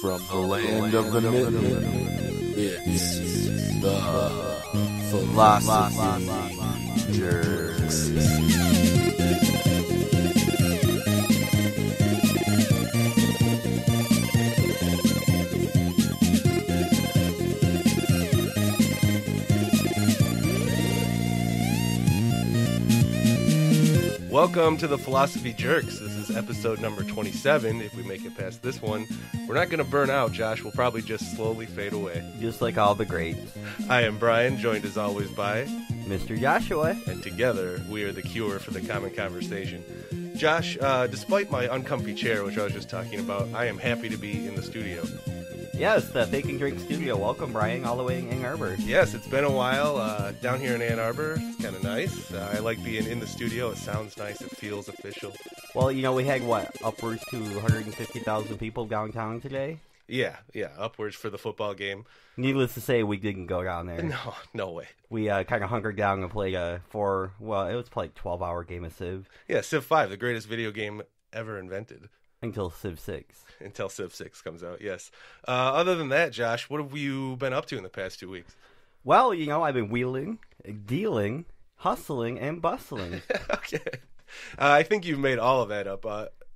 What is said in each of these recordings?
From the land of the midnight, it's the Philosophy Jerks. Welcome to the Philosophy Jerks. This is episode number 27. If we make it past this one, we're not going to burn out, Josh. We'll probably just slowly fade away. Just like all the greats. I am Brian, joined as always by Mr. Joshua. And together, we are the cure for the common conversation. Josh, despite my uncomfy chair, which I was just talking about, I am happy to be in the studio. Yes, the Fake and Drink Studio. Welcome, Brian, all the way in Ann Arbor. Yes, it's been a while down here in Ann Arbor. It's kind of nice. I like being in the studio. It sounds nice. It feels official. Well, you know, we had, upwards to 150,000 people downtown today? Yeah, upwards for the football game. Needless to say, we didn't go down there. No way. We kind of hunkered down and played it was like a 12-hour game of Civ. Yeah, Civ 5, the greatest video game ever invented. Until Civ 6. Until Civ 6 comes out, yes. Other than that, Josh, what have you been up to in the past 2 weeks? Well, you know, I've been wheeling, dealing, hustling, and bustling. Okay. I think you've made all of that up.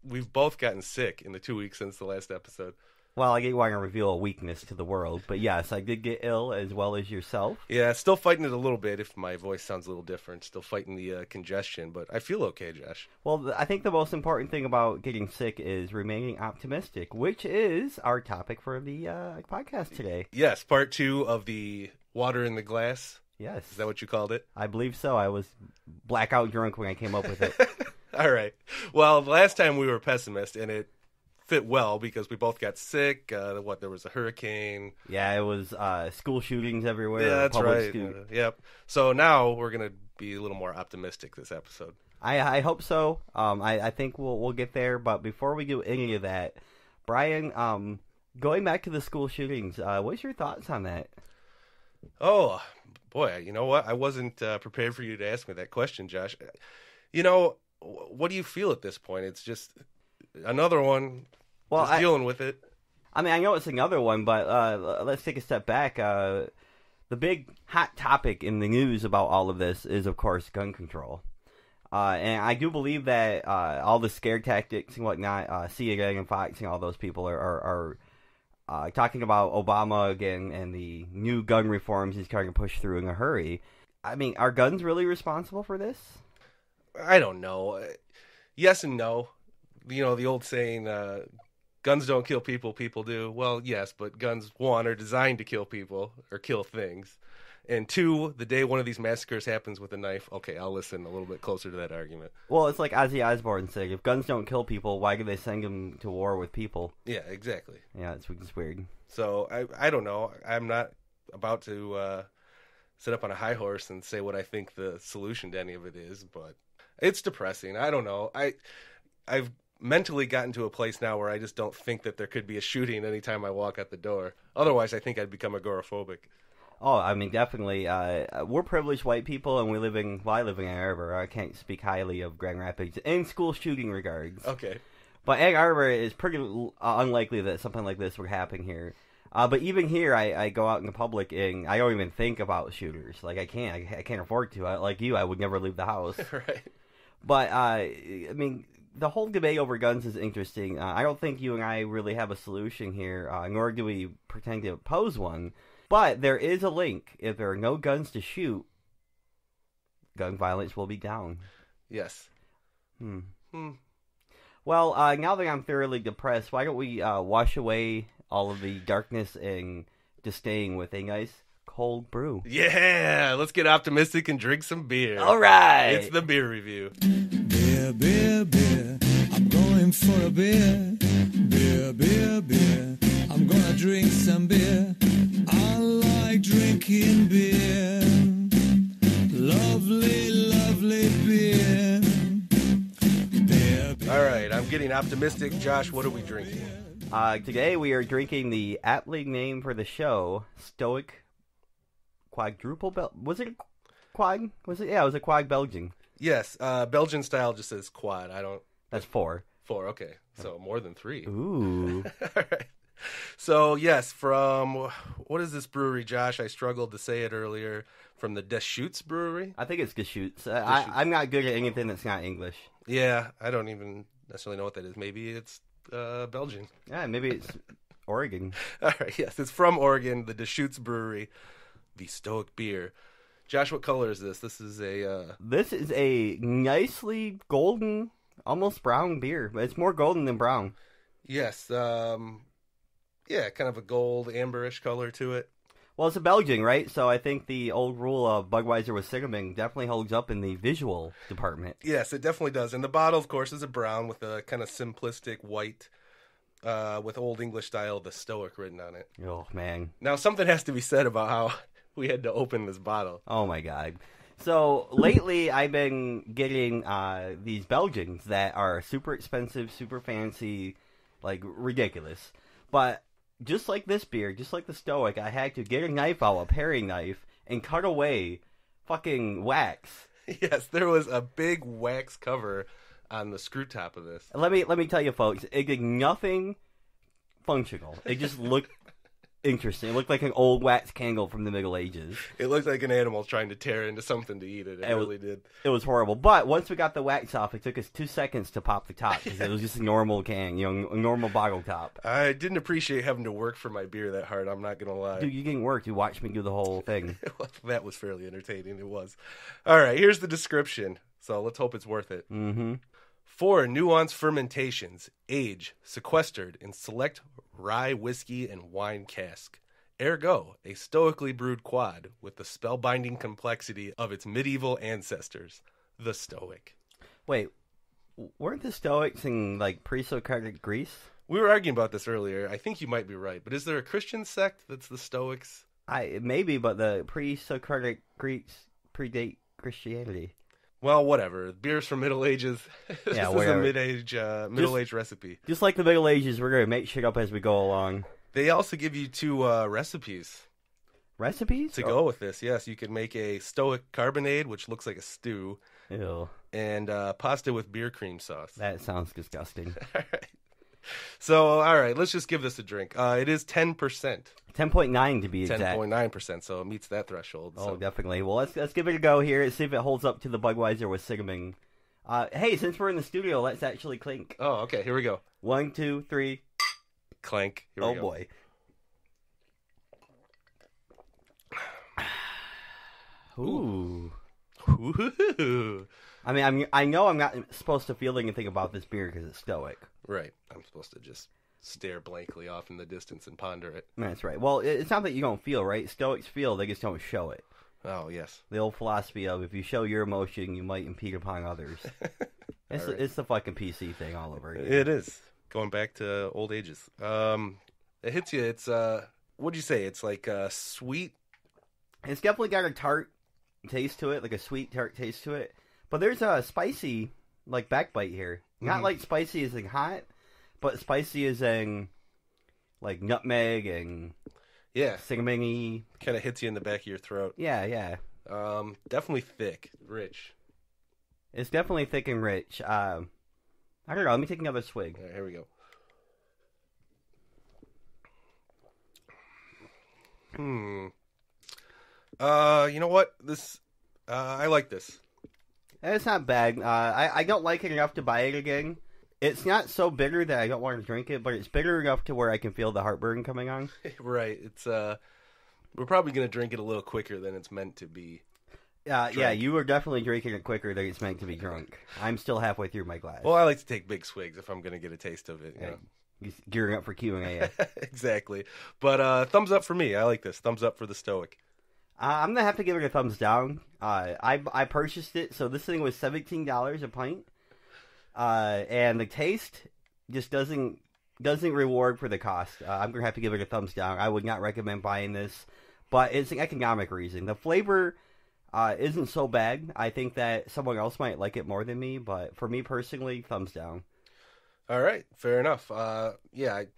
We've both gotten sick in the 2 weeks since the last episode. Well, I didn't want to reveal a weakness to the world, but yes, I did get ill as well as yourself. Yeah, still fighting it a little bit if my voice sounds a little different. Still fighting the congestion, but I feel okay, Josh. Well, I think the most important thing about getting sick is remaining optimistic, which is our topic for the podcast today. Yes, part 2 of the water in the glass. Yes. Is that what you called it? I believe so. I was blackout drunk when I came up with it. All right. Well, the last time we were pessimist, and it fit well because we both got sick. There was a hurricane. Yeah, it was school shootings everywhere. Yeah, that's right. Yep. So now we're going to be a little more optimistic this episode. I hope so. I think we'll get there. But before we do any of that, Brian, going back to the school shootings, what's your thoughts on that? Oh, boy, you know what? I wasn't prepared for you to ask me that question, Josh. You know, what do you feel at this point? It's just another one. Well, just dealing with it. I mean, I know it's another one, but let's take a step back. The big hot topic in the news about all of this is, of course, gun control. And I do believe that all the scare tactics and whatnot, CNN and Fox and all those people are talking about Obama again and the new gun reforms he's trying to push through in a hurry. I mean, are guns really responsible for this? I don't know. Yes and no. You know, the old saying, guns don't kill people, people do. Well, yes, but guns, 1, are designed to kill people or kill things. And 2, the day one of these massacres happens with a knife, okay, I'll listen a little bit closer to that argument. Well, it's like Ozzy Osbourne said, if guns don't kill people, why do they send them to war with people? Yeah, exactly. Yeah, it's weird. So, I don't know. I'm not about to sit up on a high horse and say what I think the solution to any of it is, but it's depressing. I don't know. I've mentally gotten to a place now where I just don't think that there could be a shooting anytime I walk out the door. Otherwise, I think I'd become agoraphobic. Oh, I mean, definitely. We're privileged white people, and I live in Ann Arbor. I can't speak highly of Grand Rapids in school shooting regards. Okay. But Ann Arbor is pretty unlikely that something like this would happen here. But even here, I go out in the public, and I don't even think about shooters. Like, I can't afford to. Like you, I would never leave the house. Right. But, I mean, the whole debate over guns is interesting. I don't think you and I really have a solution here, nor do we pretend to oppose one. But there is a link. If there are no guns to shoot, gun violence will be down. Yes. Well, now that I'm thoroughly depressed, why don't we wash away all of the darkness and just staying with a nice cold brew? Yeah, let's get optimistic and drink some beer. All right. It's the beer review. Beer, beer, beer, I'm going for a beer. Beer, beer, beer, I'm gonna drink some beer. I like drinking beer. Lovely, lovely beer. Beer, beer. All right, I'm getting optimistic. Josh, what are we drinking? Today we are drinking the aptly name for the show, Stoic Quadruple Was it a quad? Yeah, it was a quad Belgian. Yes, Belgian style just says quad. That's 4. 4, okay. So more than 3. Ooh. All right. So, yes, from, what is this brewery, Josh? I struggled to say it earlier. From the Deschutes Brewery? I think it's Deschutes. I'm not good at anything that's not English. Yeah, I don't even necessarily know what that is. Maybe it's Belgian. Yeah, maybe it's Oregon. All right, yes, it's from Oregon, the Deschutes Brewery, the Stoic beer. Josh, what color is this? This is a nicely golden, almost brown beer. But it's more golden than brown. Yes, yeah, kind of a gold, amberish color to it. Well, it's a Belgian, right? So I think the old rule of Budweiser with cinnamon definitely holds up in the visual department. Yes, it definitely does. And the bottle, of course, is a brown with a kind of simplistic white, with Old English style, the Stoic written on it. Oh, man. Now, something has to be said about how we had to open this bottle. Oh, my God. So lately, I've been getting these Belgians that are super expensive, super fancy, like ridiculous. But just like this beer, just like the Stoic, I had to get a knife out, a paring knife, and cut away fucking wax. Yes, there was a big wax cover on the screw top of this. Let me tell you, folks, it did nothing functional. It just looked interesting. It looked like an old wax candle from the Middle Ages. It looked like an animal trying to tear into something to eat it. It really did. It was horrible. But once we got the wax off, it took us 2 seconds to pop the top because it was just a normal can, a normal bottle top. I didn't appreciate having to work for my beer that hard, I'm not going to lie. Dude, you didn't work. You watched me do the whole thing. That was fairly entertaining. It was. All right, here's the description. So let's hope it's worth it. Mm-hmm. 4 nuanced fermentations, age, sequestered in select rye whiskey and wine cask. Ergo, a stoically brewed quad with the spellbinding complexity of its medieval ancestors, the Stoic. Wait, weren't the Stoics in, like, pre-Socratic Greece? We were arguing about this earlier. I think you might be right, but is there a Christian sect that's the Stoics? Maybe, but the pre-Socratic Greeks predate Christianity. Well, whatever. Beers from Middle Ages. This is a middle-age recipe. Just like the Middle Ages, we're going to make shit up as we go along. They also give you 2 recipes. Recipes? To go with this, yes. You can make a Stoic carbonade, which looks like a stew. Ew. And pasta with beer cream sauce. That sounds disgusting. All right. So, all right, let's just give this a drink. It is 10%. 10.9 to be exact. 10.9%, so it meets that threshold. Oh, so. Definitely. Well, let's give it a go here and see if it holds up to the Budweiser with cinnamon. Hey, since we're in the studio, let's actually clink. Oh, okay, here we go. 1, 2, 3. Clank. Here we go. Boy. Ooh. Ooh. I mean, I know I'm not supposed to feel anything about this beer because it's Stoic. Right. I'm supposed to just stare blankly off in the distance and ponder it. That's right. Well, it's not that you don't feel, right? Stoics feel, they just don't show it. Oh, yes. The old philosophy of if you show your emotion, you might impede upon others. It's the fucking PC thing all over again. It is. Going back to old ages. It hits you. It's, what'd you say? It's like sweet. It's definitely got a tart taste to it, like a sweet tart taste to it. But there's a spicy, like, backbite here. Not like spicy as in hot, but spicy as in, like, nutmeg and cinnamon-y. Kind of hits you in the back of your throat. Yeah. Definitely thick, rich. It's definitely thick and rich. I don't know. Let me take another swig. All right, here we go. You know what? This, I like this. It's not bad. I don't like it enough to buy it again. It's not so bitter that I don't want to drink it, but it's bitter enough to where I can feel the heartburn coming on. Right. It's we're probably going to drink it a little quicker than it's meant to be. Yeah, you are definitely drinking it quicker than it's meant to be drunk. I'm still halfway through my glass. Well, I like to take big swigs if I'm going to get a taste of it. You know? Gearing up for Q&A. Exactly. But thumbs up for me. I like this. Thumbs up for the Stoic. I'm going to have to give it a thumbs down. I purchased it, so this thing was $17 a pint. And the taste just doesn't reward for the cost. I'm going to have to give it a thumbs down. I would not recommend buying this, but it's an economic reason. The flavor isn't so bad. I think that someone else might like it more than me, but for me personally, thumbs down. All right, fair enough.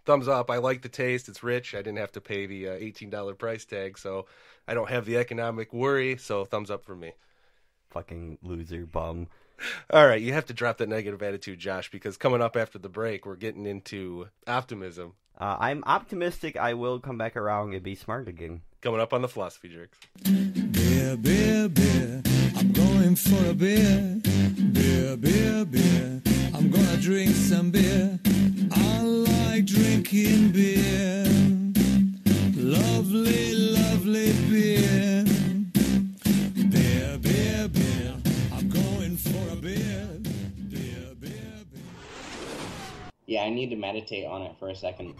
Thumbs up. I like the taste. It's rich. I didn't have to pay the $18 price tag, so I don't have the economic worry, so thumbs up for me. Fucking loser bum. All right, you have to drop that negative attitude, Josh, because coming up after the break, we're getting into Optimism. I'm optimistic I will come back around and be smart again. Coming up on the Philosophy Jerks. Beer, beer, beer, I'm going for a beer. Beer, beer, beer, I'm gonna drink some beer. I like drinking beer. Lovely, lovely beer. Beer, beer, beer, I'm going for a beer. Beer, beer, beer. Yeah, I need to meditate on it for a second.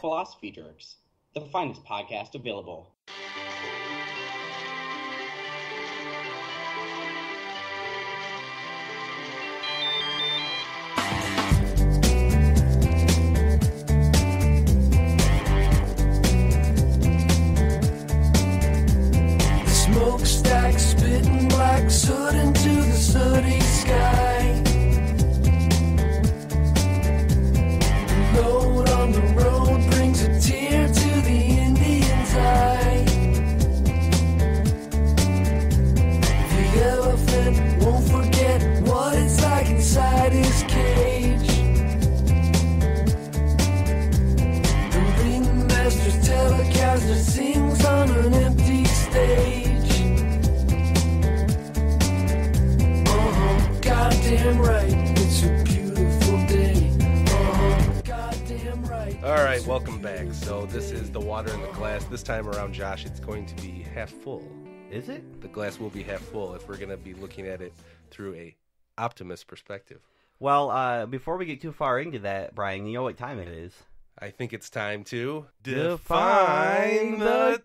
Philosophy Jerks, the finest podcast available. Smokestack spitting black soot into the sooty sky. The load on the road brings a tear to the Indian's eye. The elephant won't forget what it's like inside his cage. The ringmaster's telecaster sings on an empty stage. Goddamn right, it's a beautiful day. Goddamn right. All right, welcome back. So this is the water in the glass. This time around, Josh, it's going to be half full. Is it? The glass will be half full if we're going to be looking at it through a optimist perspective. Well, before we get too far into that, Brian, you know what time it is? I think it's time to Define the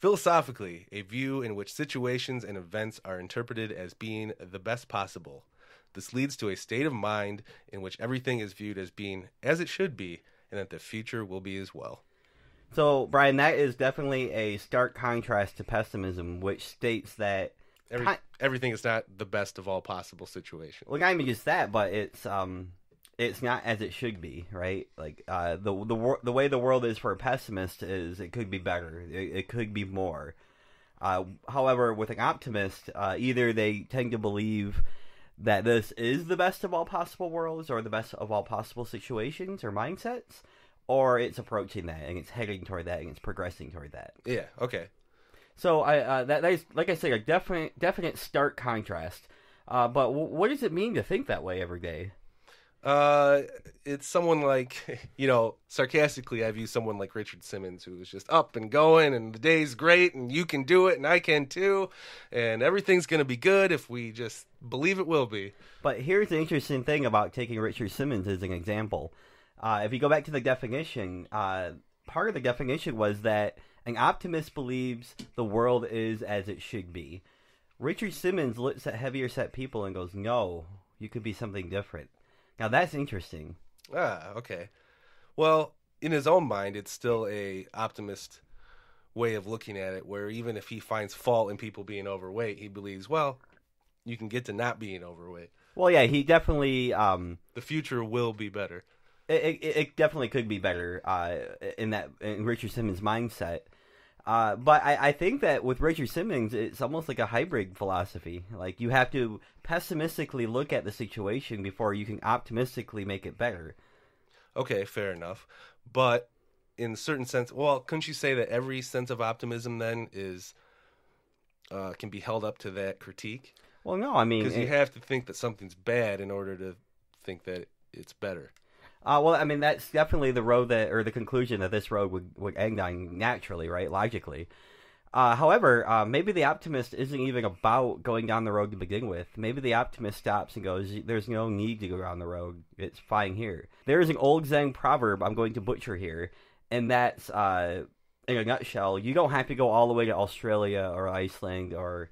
Philosophically, a view in which situations and events are interpreted as being the best possible. This leads to a state of mind in which everything is viewed as being as it should be, and that the future will be as well. So, Brian, that is definitely a stark contrast to pessimism, which states that Everything is not the best of all possible situations. well, not even just that, but it's not as it should be, right? Like the way the world is for a pessimist is it could be better, it could be more. However, with an optimist, either they tend to believe that this is the best of all possible worlds or the best of all possible situations or mindsets, or it's approaching that and it's heading toward that and it's progressing toward that. Yeah, okay. So that is, like I say, a definite stark contrast. But what does it mean to think that way every day? It's someone like, sarcastically, I view someone like Richard Simmons, who is just up and going, and the day's great, and you can do it, and I can too, and everything's going to be good if we just believe it will be. But here's the interesting thing about taking Richard Simmons as an example. If you go back to the definition, part of the definition was that an optimist believes the world is as it should be. Richard Simmons looks at heavier set people and goes, no, you could be something different. Now, that's interesting. Ah, okay. Well, in his own mind, it's still a optimist way of looking at it, where even if he finds fault in people being overweight, he believes, well, you can get to not being overweight. Well, yeah, he definitely... the future will be better. It definitely could be better in Richard Simmons' mindset. But I think that with Richard Simmons, it's almost like a hybrid philosophy. Like, you have to pessimistically look at the situation before you can optimistically make it better. Okay, fair enough. But in a certain sense, well, couldn't you say that every sense of optimism then is can be held up to that critique? Well, no, I mean... Because you have to think that something's bad in order to think that it's better. Well, I mean, that's definitely the road or the conclusion that this road would end on naturally, right? Logically. However, maybe the optimist isn't even about going down the road to begin with. Maybe the optimist stops and goes, there's no need to go down the road. It's fine here. There is an old Zen proverb I'm going to butcher here, and that's, in a nutshell, you don't have to go all the way to Australia or Iceland or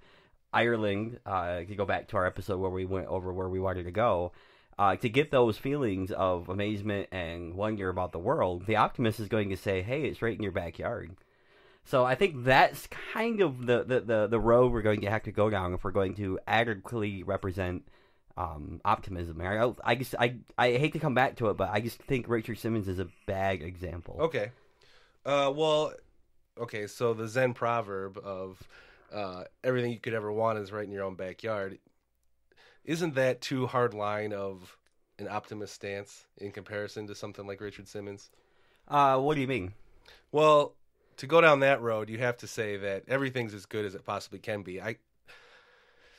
Ireland, to go back to our episode where we went over where we wanted to go. To get those feelings of amazement and wonder about the world, the optimist is going to say, hey, it's right in your backyard. So I think that's kind of the road we're going to have to go down if we're going to adequately represent optimism. I hate to come back to it, but I just think Richard Simmons is a bad example. Okay. So the Zen proverb of everything you could ever want is right in your own backyard, isn't that too hard line of an optimist stance in comparison to something like Richard Simmons? What do you mean? Well, to go down that road, you have to say that everything's as good as it possibly can be.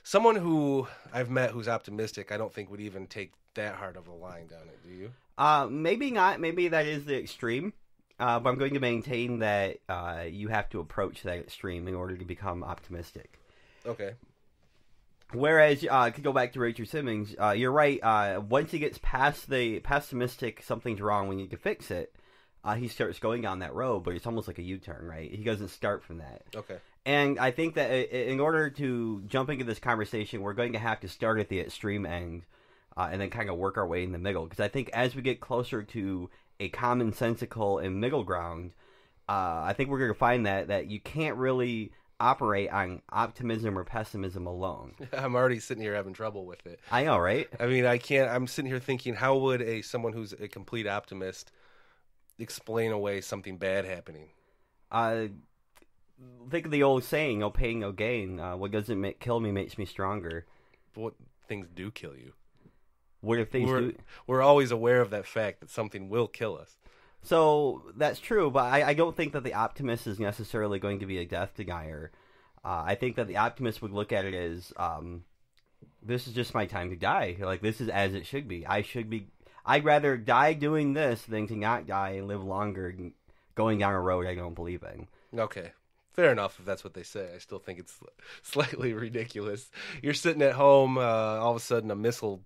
Someone who I've met who's optimistic, I don't think would even take that hard of a line down it. Do you? Maybe not. Maybe that is the extreme. But I'm going to maintain that you have to approach that extreme in order to become optimistic. Okay. Whereas, to go back to Richard Simmons, you're right. Once he gets past the pessimistic, something's wrong, we need to fix it, he starts going down that road, but it's almost like a U-turn, right? He doesn't start from that. Okay. And I think that in order to jump into this conversation, we're going to have to start at the extreme end and then kind of work our way in the middle. Because I think as we get closer to a commonsensical and middle ground, I think we're going to find that you can't really operate on optimism or pessimism alone. I'm already sitting here having trouble with it. I know, right? I mean, I can't. I'm sitting here thinking, how would someone who's a complete optimist explain away something bad happening? Think of the old saying, no pain, no gain. What doesn't kill me makes me stronger. What things do kill you? What if things do? We're always aware of that fact that something will kill us. So, that's true, but I don't think that the optimist is necessarily going to be a death denier. I think that the optimist would look at it as, this is just my time to die. Like, this is as it should be. I'd rather die doing this than to not die and live longer going down a road I don't believe in. Okay. Fair enough if that's what they say. I still think it's slightly ridiculous. You're sitting at home, all of a sudden a missile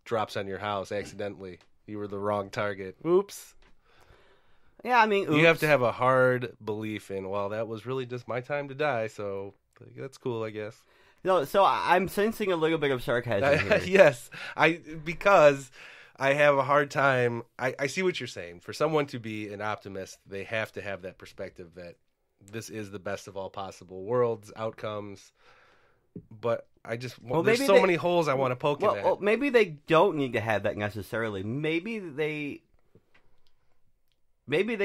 drops on your house accidentally. You were the wrong target. Oops. Yeah, I mean, oops. You have to have a hard belief in, well, that was really just my time to die, so that's cool, I guess. No, so I'm sensing a little bit of sarcasm here. Yes, because I have a hard time. I see what you're saying. For someone to be an optimist, they have to have that perspective that this is the best of all possible worlds, outcomes. But I just there's so many holes I want to poke in that. Well, maybe they don't need to have that necessarily. Maybe they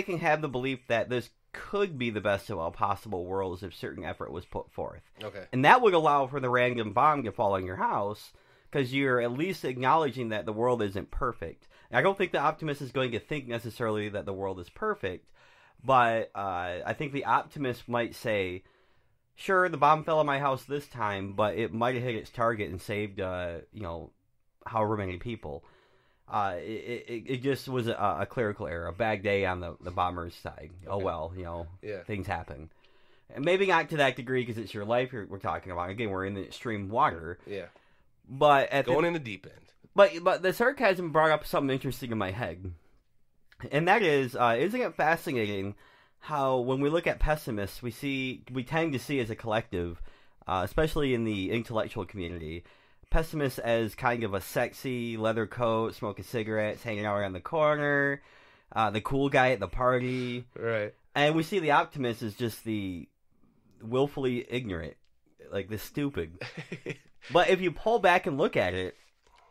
can have the belief that this could be the best of all possible worlds if certain effort was put forth. Okay. And that would allow for the random bomb to fall on your house, because you're at least acknowledging that the world isn't perfect. And I don't think the optimist is going to think necessarily that the world is perfect, but I think the optimist might say, sure, the bomb fell on my house this time, but it might have hit its target and saved, however many people. It just was a clerical error, a bad day on the bomber's side. Okay. Oh well, Things happen. And maybe not to that degree because it's your life we're talking about. Again, we're in the extreme water. Yeah. But going in the deep end. But the sarcasm brought up something interesting in my head, and that is, isn't it fascinating how when we look at pessimists, we tend to see as a collective, especially in the intellectual community, pessimists as kind of a sexy leather coat, smoking cigarettes, hanging out around the corner, the cool guy at the party. Right. And we see the optimist as just the willfully ignorant, like the stupid. But if you pull back and look at it,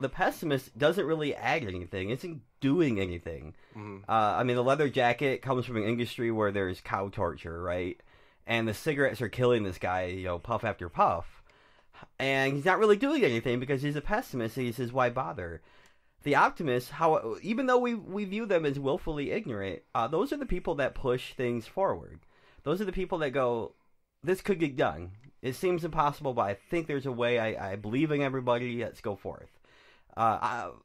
the pessimist doesn't really add anything. It isn't doing anything. Mm-hmm. I mean, the leather jacket comes from an industry where there's cow torture, right? And the cigarettes are killing this guy, puff after puff. And he's not really doing anything because he's a pessimist. He says, why bother? The optimists, even though we view them as willfully ignorant, those are the people that push things forward. Those are the people that go, this could get done. It seems impossible, but I think there's a way. I believe in everybody. Let's go forth.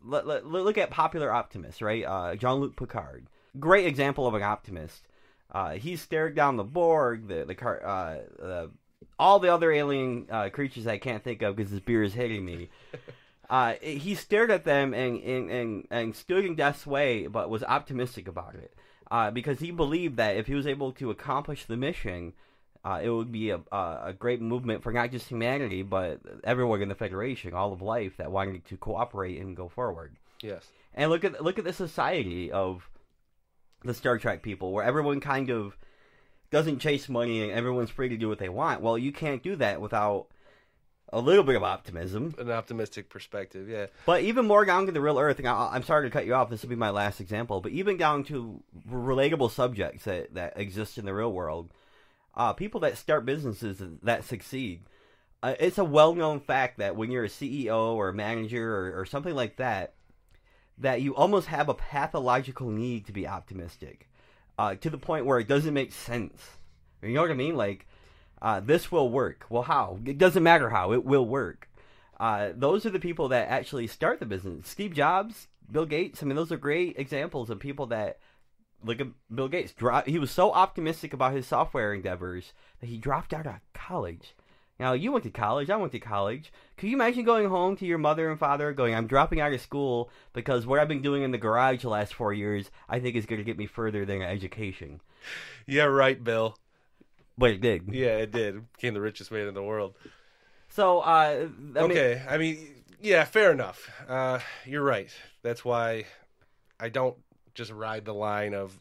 Look at popular optimists, right? Jean-Luc Picard. Great example of an optimist. He stared down the Borg, all the other alien creatures I can't think of because this beer is hitting me. He stared at them and stood in death's way, but was optimistic about it. Because he believed that if he was able to accomplish the mission, it would be a great movement for not just humanity, but everyone in the Federation, all of life that wanted to cooperate and go forward. Yes. And look at the society of the Star Trek people, where everyone kind of doesn't chase money and everyone's free to do what they want. Well, you can't do that without a little bit of optimism. An optimistic perspective, yeah. But even more down to the real Earth, and I'm sorry to cut you off, this will be my last example, but even down to relatable subjects that exist in the real world, people that start businesses that succeed, it's a well-known fact that when you're a CEO or a manager or something like that, that you almost have a pathological need to be optimistic, to the point where it doesn't make sense. You know what I mean? Like, this will work. Well, how? It doesn't matter how. It will work. Those are the people that actually start the business. Steve Jobs, Bill Gates. I mean, those are great examples of people that, look at Bill Gates. He was so optimistic about his software endeavors that he dropped out of college. Now, you went to college, I went to college. Could you imagine going home to your mother and father going, I'm dropping out of school because what I've been doing in the garage the last 4 years, I think is going to get me further than an education? Yeah, right, Bill. But it did. Yeah, it did. Became the richest man in the world. So, I mean, yeah, fair enough. You're right. That's why I don't just ride the line of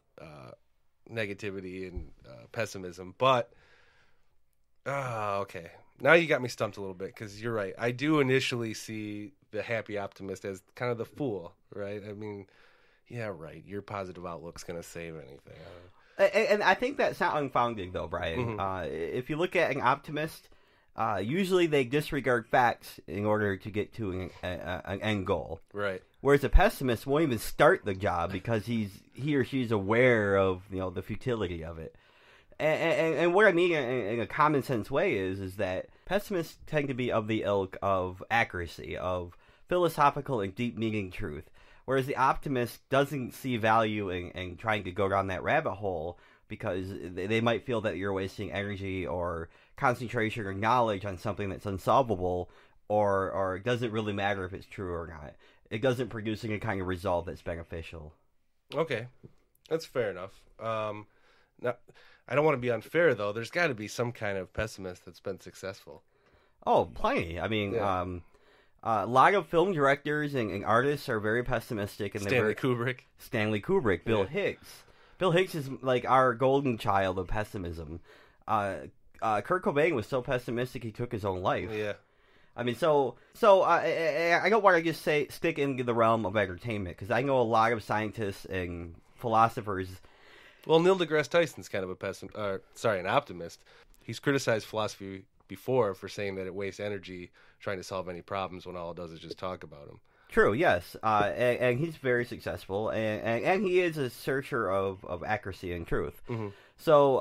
negativity and pessimism. But, okay. Now you got me stumped a little bit, because you're right. I do initially see the happy optimist as kind of the fool, right? I mean, yeah, right. Your positive outlook's going to save anything. And I think that's not unfounded, though, Brian. Mm-hmm. If you look at an optimist, usually they disregard facts in order to get to an end goal. Right. Whereas a pessimist won't even start the job because he or she's aware of the futility of it. And what I mean in a common sense way is that pessimists tend to be of the ilk of accuracy, of philosophical and deep meaning truth. Whereas the optimist doesn't see value in trying to go down that rabbit hole because they might feel that you're wasting energy or concentration or knowledge on something that's unsolvable, or it doesn't really matter if it's true or not. It doesn't produce any kind of result that's beneficial. Okay, that's fair enough. Now, I don't want to be unfair, though. There's got to be some kind of pessimist that's been successful. Oh, plenty. I mean, yeah. A lot of film directors and artists are very pessimistic. And Stanley Kubrick, Bill Hicks. Bill Hicks is like our golden child of pessimism. Kurt Cobain was so pessimistic he took his own life. Yeah. I mean, so I don't want to just stick into the realm of entertainment, because I know a lot of scientists and philosophers. Well, Neil deGrasse Tyson's kind of an optimist. He's criticized philosophy before for saying that it wastes energy trying to solve any problems when all it does is just talk about them. True, yes. And he's very successful, and he is a searcher of accuracy and truth. Mm-hmm. So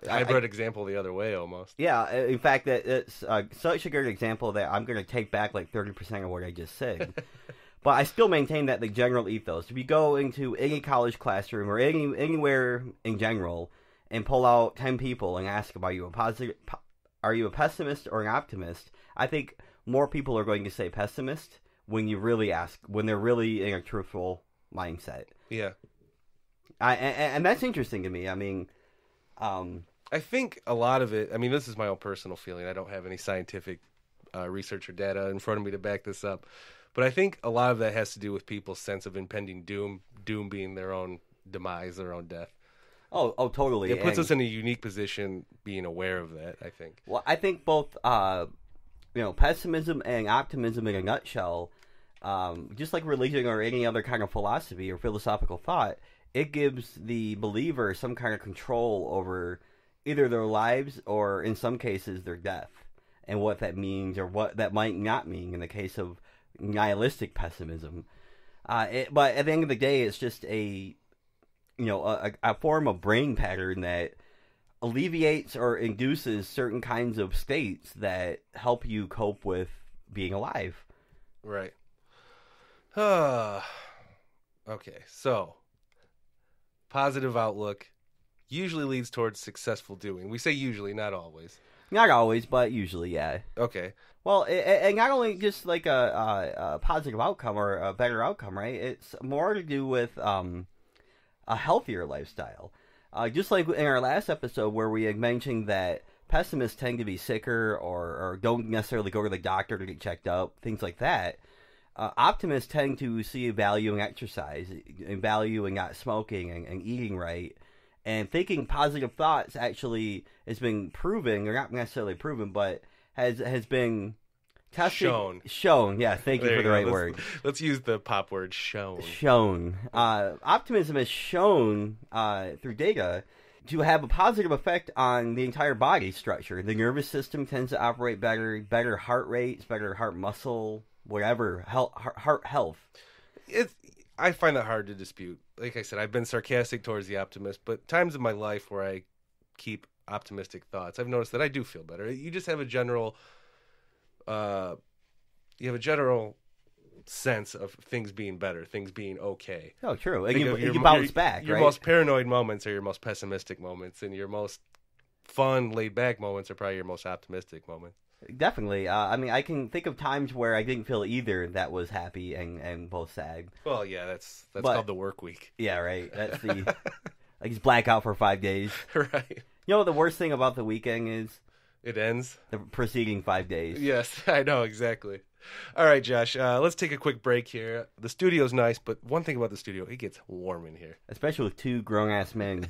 hybrid example the other way, almost. Yeah, in fact, it's such a good example that I'm going to take back like 30% of what I just said. But I still maintain that the general ethos, if you go into any college classroom or anywhere in general and pull out 10 people and ask them, are you a pessimist or an optimist? I think more people are going to say pessimist when you really ask, when they're really in a truthful mindset. Yeah. And that's interesting to me. I mean, I think a lot of it, I mean, this is my own personal feeling. I don't have any scientific research or data in front of me to back this up. But I think a lot of that has to do with people's sense of impending doom being their own demise, their own death. Oh, totally. It puts us in a unique position being aware of that, I think. Well, I think both, pessimism and optimism in a nutshell, just like religion or any other kind of philosophy or philosophical thought, it gives the believer some kind of control over either their lives or, in some cases, their death, and what that means or what that might not mean in the case of nihilistic pessimism. But at the end of the day, it's just a form of brain pattern that alleviates or induces certain kinds of states that help you cope with being alive. Right. Okay, so positive outlook usually leads towards successful doing. We say usually, not always. Not always, but usually, yeah. Okay. Well, and not only just like a positive outcome or a better outcome, right? It's more to do with a healthier lifestyle. Just like in our last episode where we had mentioned that pessimists tend to be sicker or don't necessarily go to the doctor to get checked up, things like that. Optimists tend to see value in exercise, and value in not smoking and eating right. And thinking positive thoughts actually has been proven, or not necessarily proven, but has been tested. Shown, yeah, thank you for the right word. Let's use the pop word, shown. Shown. Optimism is shown through data to have a positive effect on the entire body structure. The nervous system tends to operate better heart rates, better heart muscle, whatever, heart health. I find that hard to dispute. Like I said, I've been sarcastic towards the optimist, but times in my life where I keep optimistic thoughts, I've noticed that I do feel better. You just have a general, sense of things being better, things being okay. Oh, true. And you bounce back, Your right? most paranoid moments are your most pessimistic moments, and your most fun, laid-back moments are probably your most optimistic moments. Definitely. I mean, I can think of times where I didn't feel either that was happy and both sad. Well, yeah, that's called the work week. Yeah, right. That's the like he's blackout for 5 days. Right. You know what the worst thing about the weekend is? It ends? The preceding 5 days. Yes, I know, exactly. All right, Josh, let's take a quick break here. The studio's nice, but one thing about the studio, it gets warm in here. Especially with 2 grown-ass men.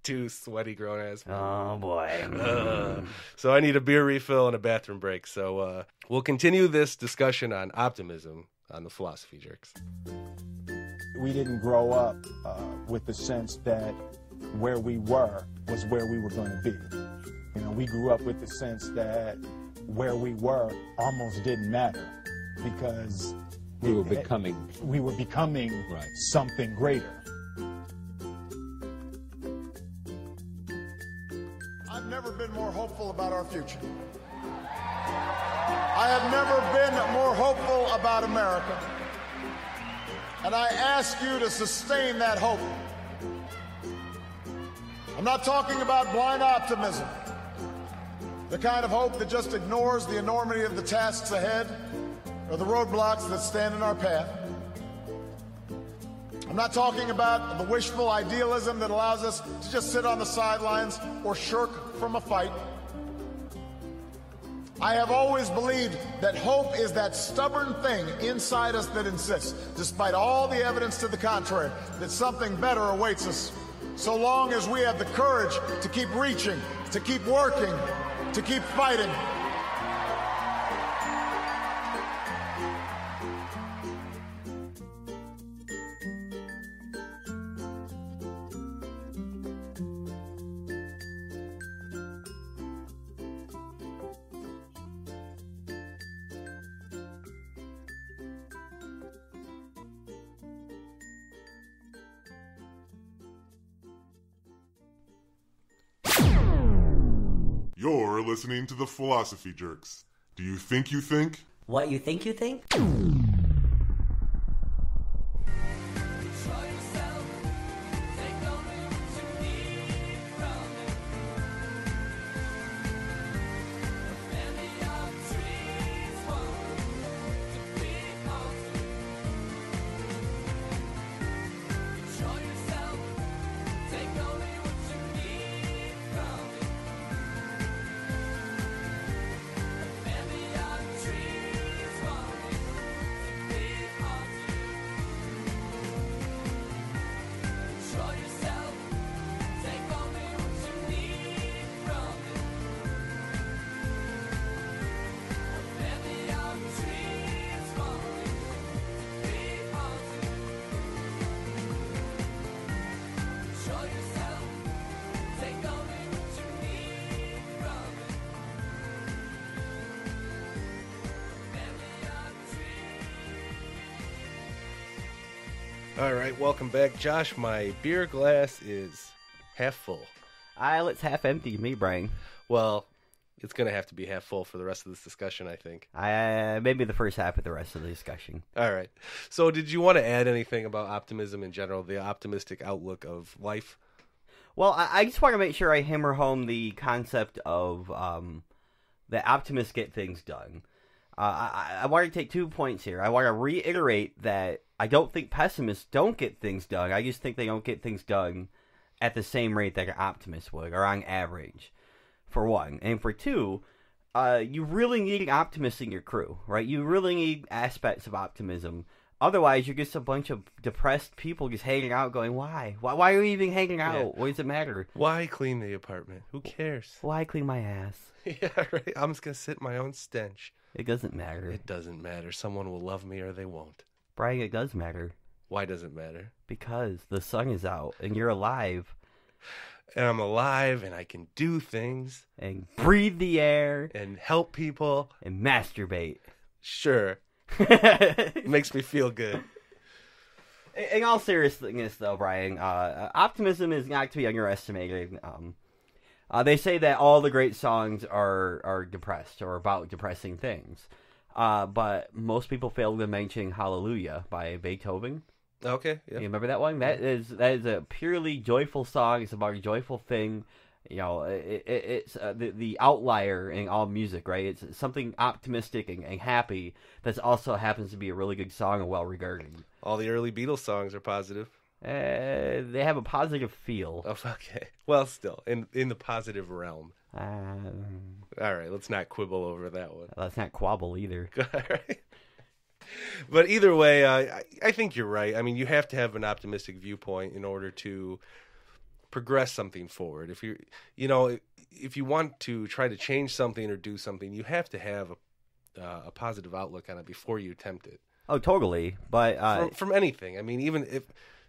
2 sweaty grown-ass men. Oh, boy. So I need a beer refill and a bathroom break. So we'll continue this discussion on optimism on the Philosophy Jerks. We didn't grow up with the sense that where we were was where we were going to be. You know, we grew up with the sense that where we were almost didn't matter because we were becoming right. Something greater. I've never been more hopeful about our future. I have never been more hopeful about America. And I ask you to sustain that hope. I'm not talking about blind optimism, the kind of hope that just ignores the enormity of the tasks ahead or the roadblocks that stand in our path. I'm not talking about the wishful idealism that allows us to just sit on the sidelines or shirk from a fight. I have always believed that hope is that stubborn thing inside us that insists, despite all the evidence to the contrary, that something better awaits us, so long as we have the courage to keep reaching, to keep working, to keep fighting. You're listening to the Philosophy Jerks. Do you think you think? What you think you think? All right, welcome back. Josh, my beer glass is half full. It's half empty to me, Brian. Well, it's going to have to be half full for the rest of this discussion, I think. Maybe the first half of the rest of the discussion. All right. So did you want to add anything about optimism in general, the optimistic outlook of life? Well, I just want to make sure I hammer home the concept of that optimists get things done. I want to take 2 points here. I want to reiterate that I don't think pessimists don't get things done. I just think they don't get things done at the same rate that an optimist would, or on average, for one. And for two, you really need an optimist in your crew, right? You really need aspects of optimism. Otherwise, you're just a bunch of depressed people just hanging out going, why? Why are we even hanging out? Yeah. What does it matter? Why clean the apartment? Who cares? Why clean my ass? Yeah, right. I'm just going to sit in my own stench. It doesn't matter. It doesn't matter. Someone will love me or they won't. Brian, it does matter. Why does it matter? Because the sun is out and you're alive. And I'm alive and I can do things. And breathe the air. And help people. And masturbate. Sure. Makes me feel good. In all seriousness, though, Brian, optimism is not to be underestimated. They say that all the great songs are depressed or about depressing things. But most people fail to mention Hallelujah by Beethoven. Okay, yeah. You remember that one? That is a purely joyful song. It's about a joyful thing. You know, it's the outlier in all music, right? It's something optimistic and happy that also happens to be a really good song and well regarded. All the early Beatles songs are positive. They have a positive feel. Oh, okay. Well, still, in the positive realm. All right, let's not quibble over that one. Let's not quabble either. All right. But either way, I think you're right. I mean, you have to have an optimistic viewpoint in order to progress something forward. If you want to try to change something or do something, you have to have a positive outlook on it before you attempt it. Oh, totally. But from anything. I mean, even if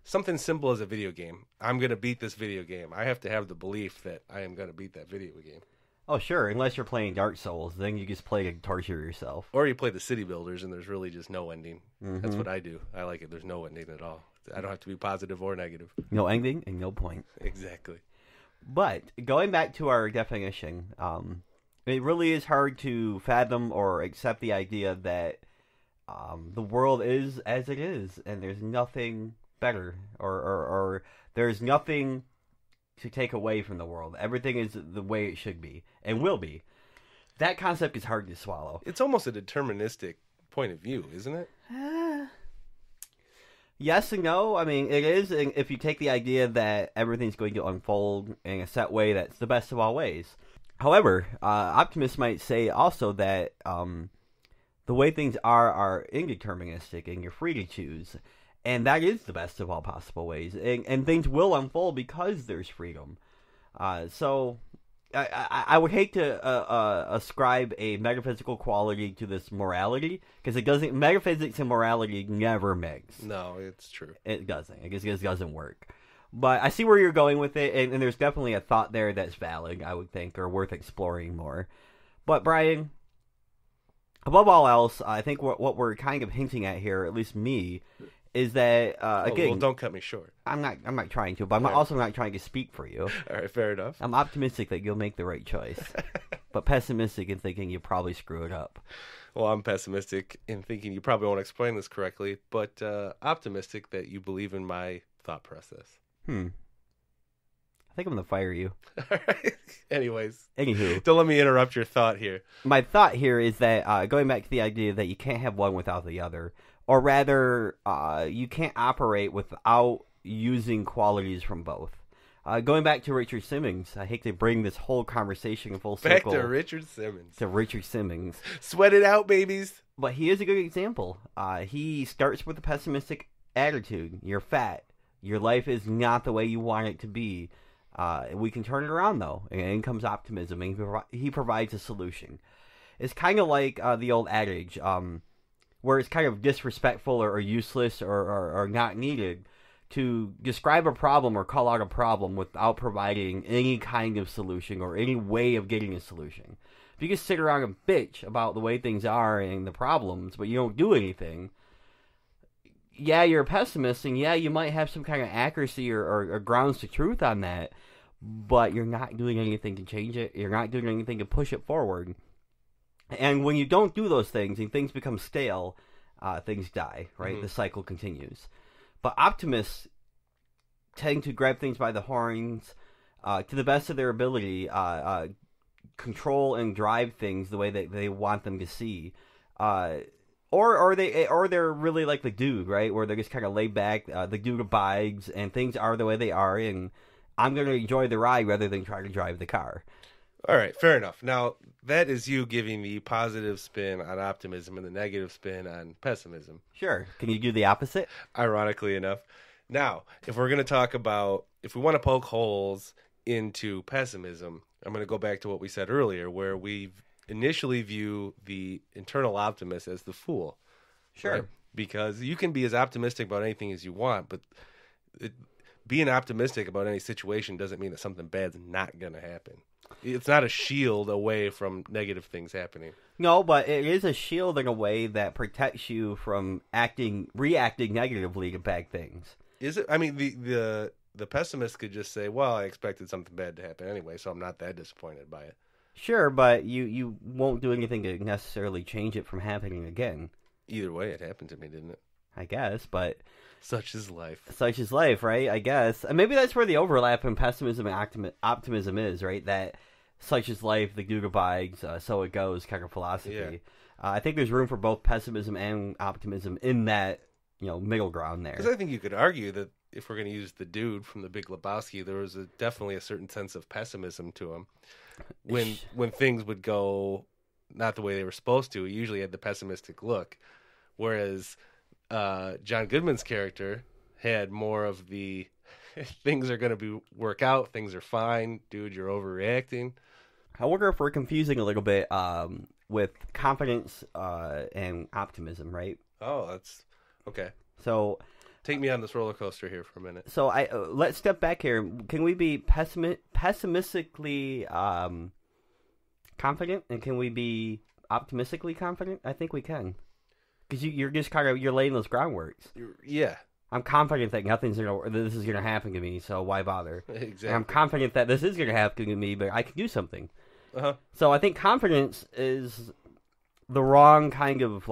something simple as a video game, I'm going to beat this video game. I have to have the belief that I am going to beat that video game. Oh, sure. Unless you're playing Dark Souls, then you just play to torture yourself. Or you play the city builders, and there's really just no ending. Mm-hmm. That's what I do. I like it. There's no ending at all. I don't have to be positive or negative. No ending and no point. Exactly. But going back to our definition, it really is hard to fathom or accept the idea that the world is as it is, and there's nothing better, or there's nothing to take away from the world. Everything is the way it should be and will be. That concept is hard to swallow. It's almost a deterministic point of view, isn't it? Yes and no. I mean, it is if you take the idea that everything's going to unfold in a set way that's the best of all ways. However, optimists might say also that the way things are indeterministic and you're free to choose. And that is the best of all possible ways. And things will unfold because there's freedom. So I would hate to ascribe a metaphysical quality to this morality, because it doesn't. Metaphysics and morality never mix. No, it's true. It doesn't. It just doesn't work. But I see where you're going with it, and there's definitely a thought there that's valid, I would think, or worth exploring more. But Brian, above all else, I think what we're kind of hinting at here, at least me, is that again? Well, don't cut me short. I'm not trying to, but I'm also not trying to speak for you. All right, fair enough. I'm optimistic that you'll make the right choice, but pessimistic in thinking you'll probably screw it up. Well, I'm pessimistic in thinking you probably won't explain this correctly, but optimistic that you believe in my thought process. I think I'm gonna fire you. All right. Anyways. Anywho. Don't let me interrupt your thought here. My thought here is that going back to the idea that you can't have one without the other. Or rather, you can't operate without using qualities from both. Going back to Richard Simmons, I hate to bring this whole conversation in full circle. Back to Richard Simmons. Sweat it out, babies. But he is a good example. He starts with a pessimistic attitude. You're fat. Your life is not the way you want it to be. We can turn it around, though. And in comes optimism, and he provides a solution. It's kind of like the old adage, where it's kind of disrespectful or useless or not needed to describe a problem or call out a problem without providing any kind of solution or any way of getting a solution. If you just sit around and bitch about the way things are and the problems, but you don't do anything, yeah, you're a pessimist, and yeah, you might have some kind of accuracy or grounds to truth on that, but you're not doing anything to change it. You're not doing anything to push it forward. And when you don't do those things and things become stale, things die, right? Mm-hmm. The cycle continues. But optimists tend to grab things by the horns, to the best of their ability, control and drive things the way that they want them to see. Or they're really like the dude, right? Where they're just kind of laid back. The dude abides, and things are the way they are, and I'm going to enjoy the ride rather than try to drive the car. All right, fair enough. Now, that is you giving the positive spin on optimism and the negative spin on pessimism. Sure. Can you do the opposite? Ironically enough. Now, if we're going to talk about, if we want to poke holes into pessimism, I'm going to go back to what we said earlier, where we initially view the internal optimist as the fool. Sure. Right? Because you can be as optimistic about anything as you want, but being optimistic about any situation doesn't mean that something bad's not going to happen. It's not a shield away from negative things happening. No, but it is a shield in a way that protects you from reacting negatively to bad things. Is it? I mean, the pessimist could just say, well, I expected something bad to happen anyway, so I'm not that disappointed by it. Sure, but you won't do anything to necessarily change it from happening again. Either way, it happened to me, didn't it? I guess, but... Such is life. Such is life, right? I guess. And maybe that's where the overlap in pessimism and optimism is, right? That such is life, the good abides, so it goes kind of philosophy. Yeah. I think there's room for both pessimism and optimism in that, middle ground there. Because I think you could argue that if we're going to use the dude from The Big Lebowski, there was definitely a certain sense of pessimism to him. When things would go not the way they were supposed to, he usually had the pessimistic look. Whereas John Goodman's character had more of the things are going to work out, things are fine, dude, you're overreacting. I wonder if we're confusing a little bit with confidence and optimism, right? Oh, that's okay. So take me on this roller coaster here for a minute. So let's step back here. Can we be pessimistically confident, and can we be optimistically confident? I think we can, because you're just you're laying those groundworks. Yeah, I'm confident that this is gonna happen to me, so why bother? Exactly. And I'm confident that this is gonna happen to me, but I can do something. Uh-huh. So I think confidence is the wrong kind of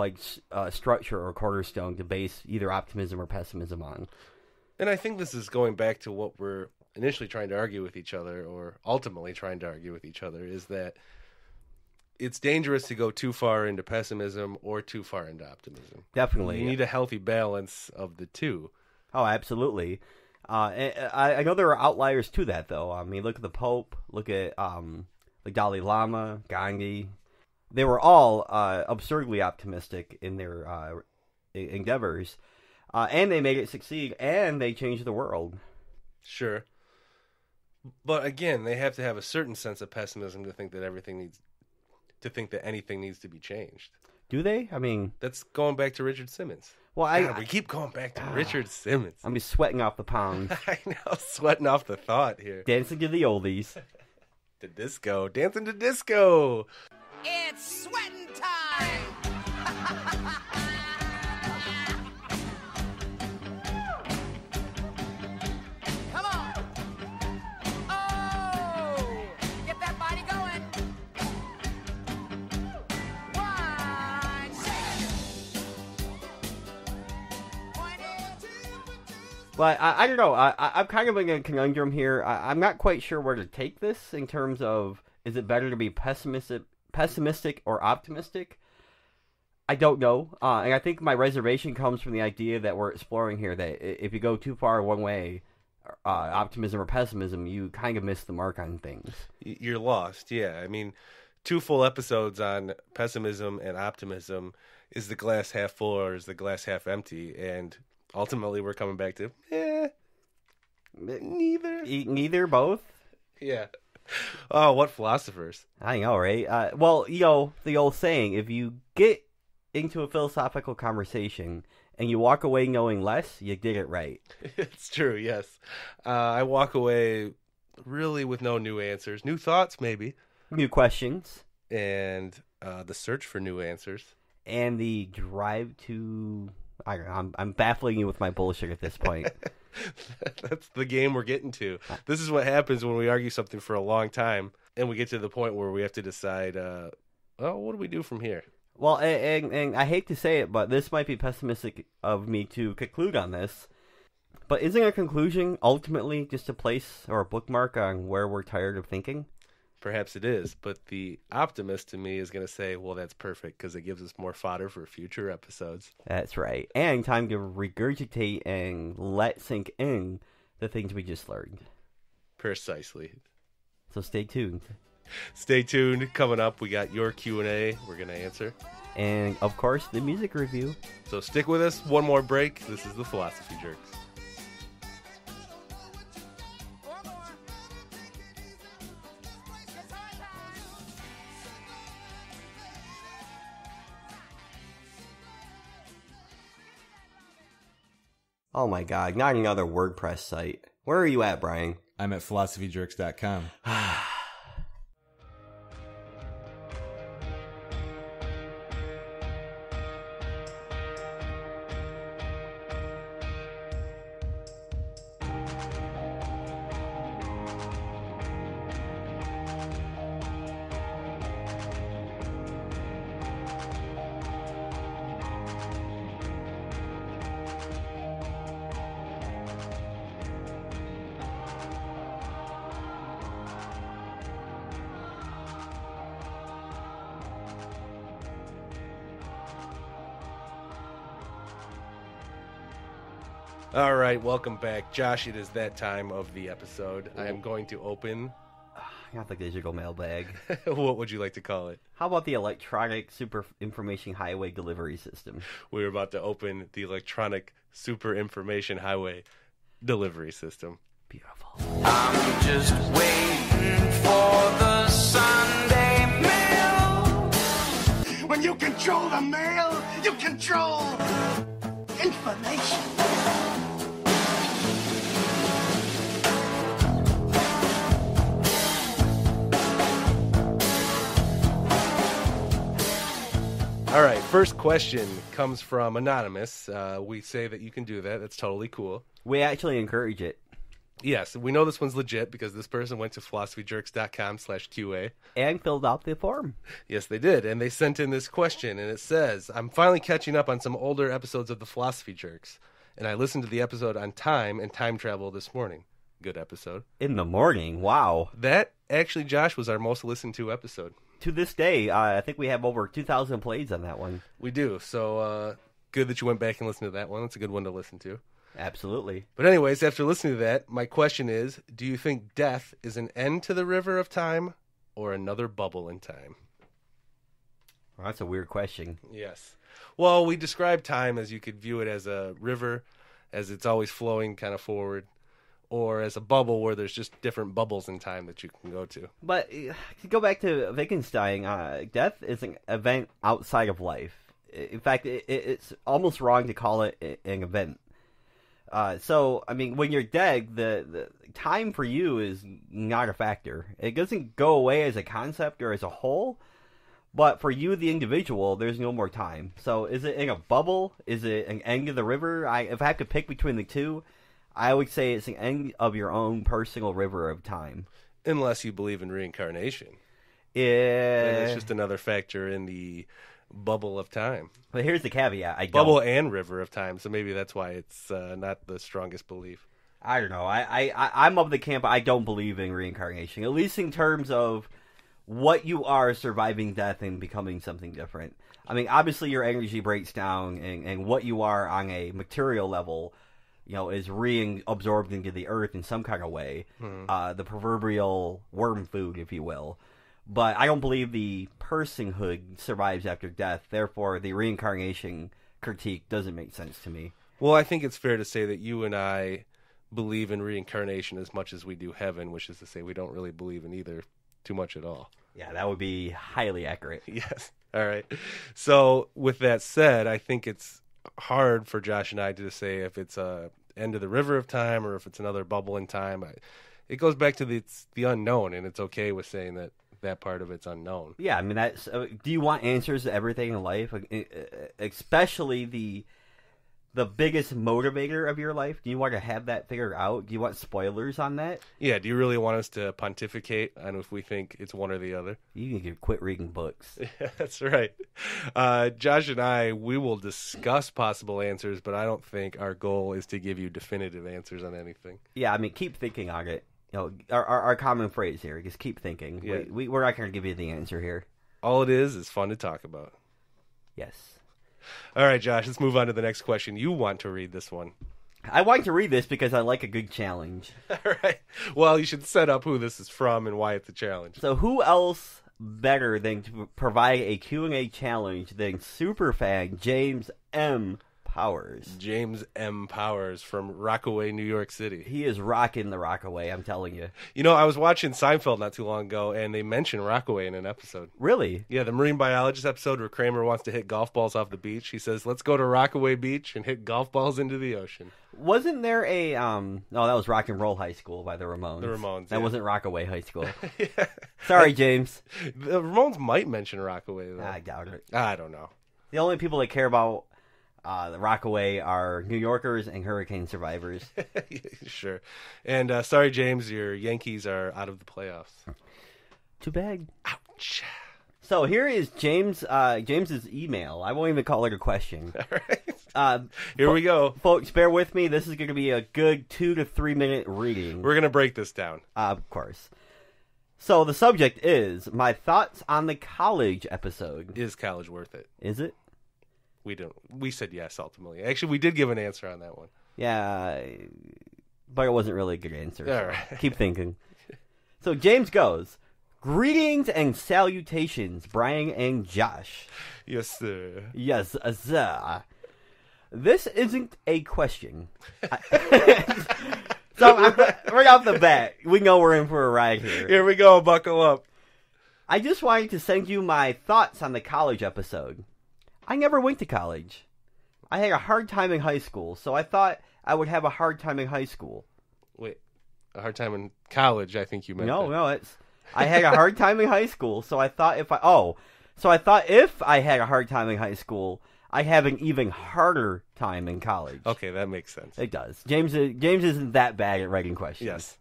structure or cornerstone to base either optimism or pessimism on. And I think this is going back to what we're initially trying to argue with each other, or ultimately trying to argue with each other, is that it's dangerous to go too far into pessimism or too far into optimism. Definitely. You need a healthy balance of the two. Oh, absolutely. I know there are outliers to that, though. I mean, look at the Pope, look at the Dalai Lama, Gandhi. They were all absurdly optimistic in their endeavors, and they made it succeed, and they changed the world. Sure. But again, they have to have a certain sense of pessimism to think that anything needs to be changed. Do they? I mean, that's going back to Richard Simmons. Well, we keep going back to Richard Simmons. I'm just sweating off the pounds. I know, sweating off the thought here. Dancing to the oldies. The disco, dancing to disco. It's sweating time! Come on! Oh! Get that body going! One, But I don't know. I'm kind of in a conundrum here. I'm not quite sure where to take this in terms of, is it better to be pessimistic or optimistic? I don't know. And I think my reservation comes from the idea that we're exploring here, that if you go too far one way, optimism or pessimism, you kind of miss the mark on things. You're lost, yeah. I mean, 2 full episodes on pessimism and optimism. Is the glass half full or is the glass half empty? And ultimately we're coming back to, neither. Neither, both? Yeah. Oh, what philosophers. I know, right? Well, the old saying, if you get into a philosophical conversation and you walk away knowing less, you did it right. It's true, yes. I walk away really with no new answers. New thoughts, maybe. New questions. And the search for new answers. And the drive to... I don't know, I'm baffling you with my bullshit at this point. That's the game we're getting to. This is what happens when we argue something for a long time, and we get to the point where we have to decide, what do we do from here? Well, and I hate to say it, but this might be pessimistic of me to conclude on this, but isn't a conclusion ultimately just a place or a bookmark on where we're tired of thinking? Perhaps it is, but the optimist in me is going to say, well, that's perfect because it gives us more fodder for future episodes. That's right. And time to regurgitate and let sink in the things we just learned. Precisely. So stay tuned. Stay tuned. Coming up, we got your Q&A we're going to answer. And, of course, the music review. So stick with us. One more break. This is the Philosophy Jerks. Oh my god, not another WordPress site. Where are you at, Brian? I'm at philosophyjerks.com. All right, welcome back. Josh, it is that time of the episode. I am going to open... Not the digital mailbag. What would you like to call it? How about the electronic super information highway delivery system? We're about to open the electronic super information highway delivery system. Beautiful. I'm just waiting for the Sunday mail. When you control the mail, you control information. All right, first question comes from Anonymous. We say that you can do that. That's totally cool. We actually encourage it. Yes, we know this one's legit because this person went to philosophyjerks.com/QA. And filled out the form. Yes, they did. And they sent in this question, and it says, I'm finally catching up on some older episodes of the Philosophy Jerks, and I listened to the episode on time and time travel this morning. Good episode. In the morning, wow. That, actually, Josh, was our most listened to episode. To this day, I think we have over 2,000 plays on that one. We do. So, good that you went back and listened to that one. It's a good one to listen to. Absolutely. But anyways, after listening to that, my question is, do you think death is an end to the river of time or another bubble in time? Well, that's a weird question. Yes. Well, we describe time as you could view it as a river, as it's always flowing kind of forward, or as a bubble where there's just different bubbles in time that you can go to. But to go back to Wittgenstein, death is an event outside of life. In fact, it's almost wrong to call it an event. So, I mean, when you're dead, the time for you is not a factor. It doesn't go away as a concept or as a whole, but for you, the individual, there's no more time. So, is it in a bubble? Is it an end of the river? If I have to pick between the two, I would say it's an end of your own personal river of time. Unless you believe in reincarnation. Yeah. And it's just another factor in the bubble of time. But here's the caveat. I don't. Bubble and river of time, so maybe that's why it's not the strongest belief. I don't know. I'm of the camp I don't believe in reincarnation, at least in terms of what you are surviving death and becoming something different. I mean, obviously your energy breaks down, and what you are on a material level, you know, is reabsorbed into the earth in some kind of way. The proverbial worm food, if you will. But I don't believe the personhood survives after death. Therefore, the reincarnation critique doesn't make sense to me. Well, I think it's fair to say that you and I believe in reincarnation as much as we do heaven, which is to say we don't really believe in either too much at all. Yeah, that would be highly accurate. Yes. All right. So with that said, I think it's hard for Josh and I to say if it's a end of the river of time or if it's another bubble in time. It goes back to the unknown, and it's okay with saying that part of it's unknown. Yeah, I mean, that's. Do you want answers to everything in life, especially the biggest motivator of your life? Do you want to have that figured out? Do you want spoilers on that? Yeah. Do you really want us to pontificate on if we think it's one or the other? You need to quit reading books. Yeah, that's right. Josh and I, we will discuss possible answers, but I don't think our goal is to give you definitive answers on anything. Yeah, I mean, keep thinking on it. You know, our common phrase here, just keep thinking. Yeah. We're not going to give you the answer here. All it is fun to talk about. Yes. All right, Josh, let's move on to the next question. You want to read this one. I want to read this because I like a good challenge. All right. Well, you should set up who this is from and why it's a challenge. So who else better than to provide a Q&A challenge than superfan James M. Powers? James M. Powers from Rockaway, New York City. He is rocking the Rockaway, I'm telling you. You know, I was watching Seinfeld not too long ago, and they mentioned Rockaway in an episode. Really? Yeah, the marine biologist episode where Kramer wants to hit golf balls off the beach. He says, let's go to Rockaway Beach and hit golf balls into the ocean. Wasn't there a, no, that was Rock and Roll High School by the Ramones. The Ramones, That yeah. wasn't Rockaway High School. Yeah. Sorry, James. The Ramones might mention Rockaway, though. I doubt it. I don't know. The only people that care about the Rockaway are New Yorkers and hurricane survivors. Sure. And sorry, James, your Yankees are out of the playoffs. Too bad. Ouch. So here is James's email. I won't even call it a question. All right. Here we go. Folks, bear with me. This is going to be a good 2 to 3 minute reading. We're going to break this down. Of course. So the subject is my thoughts on the college episode. Is college worth it? Is it? We said yes, ultimately. Actually, we did give an answer on that one. Yeah, but it wasn't really a good answer. All So right. keep thinking. So James goes, greetings and salutations, Brian and Josh. Yes, sir. Yes, sir. This isn't a question. So right off the bat, we know we're in for a ride here. Here we go. Buckle up. I just wanted to send you my thoughts on the college episode. I never went to college. I had a hard time in high school, so I thought I would have a hard time in high school. Wait, a hard time in college? I think you meant. No, it's. I had a hard time in high school, so I thought if I had a hard time in high school, I'd have an even harder time in college. Okay, that makes sense. It does. James isn't that bad at writing questions. Yes.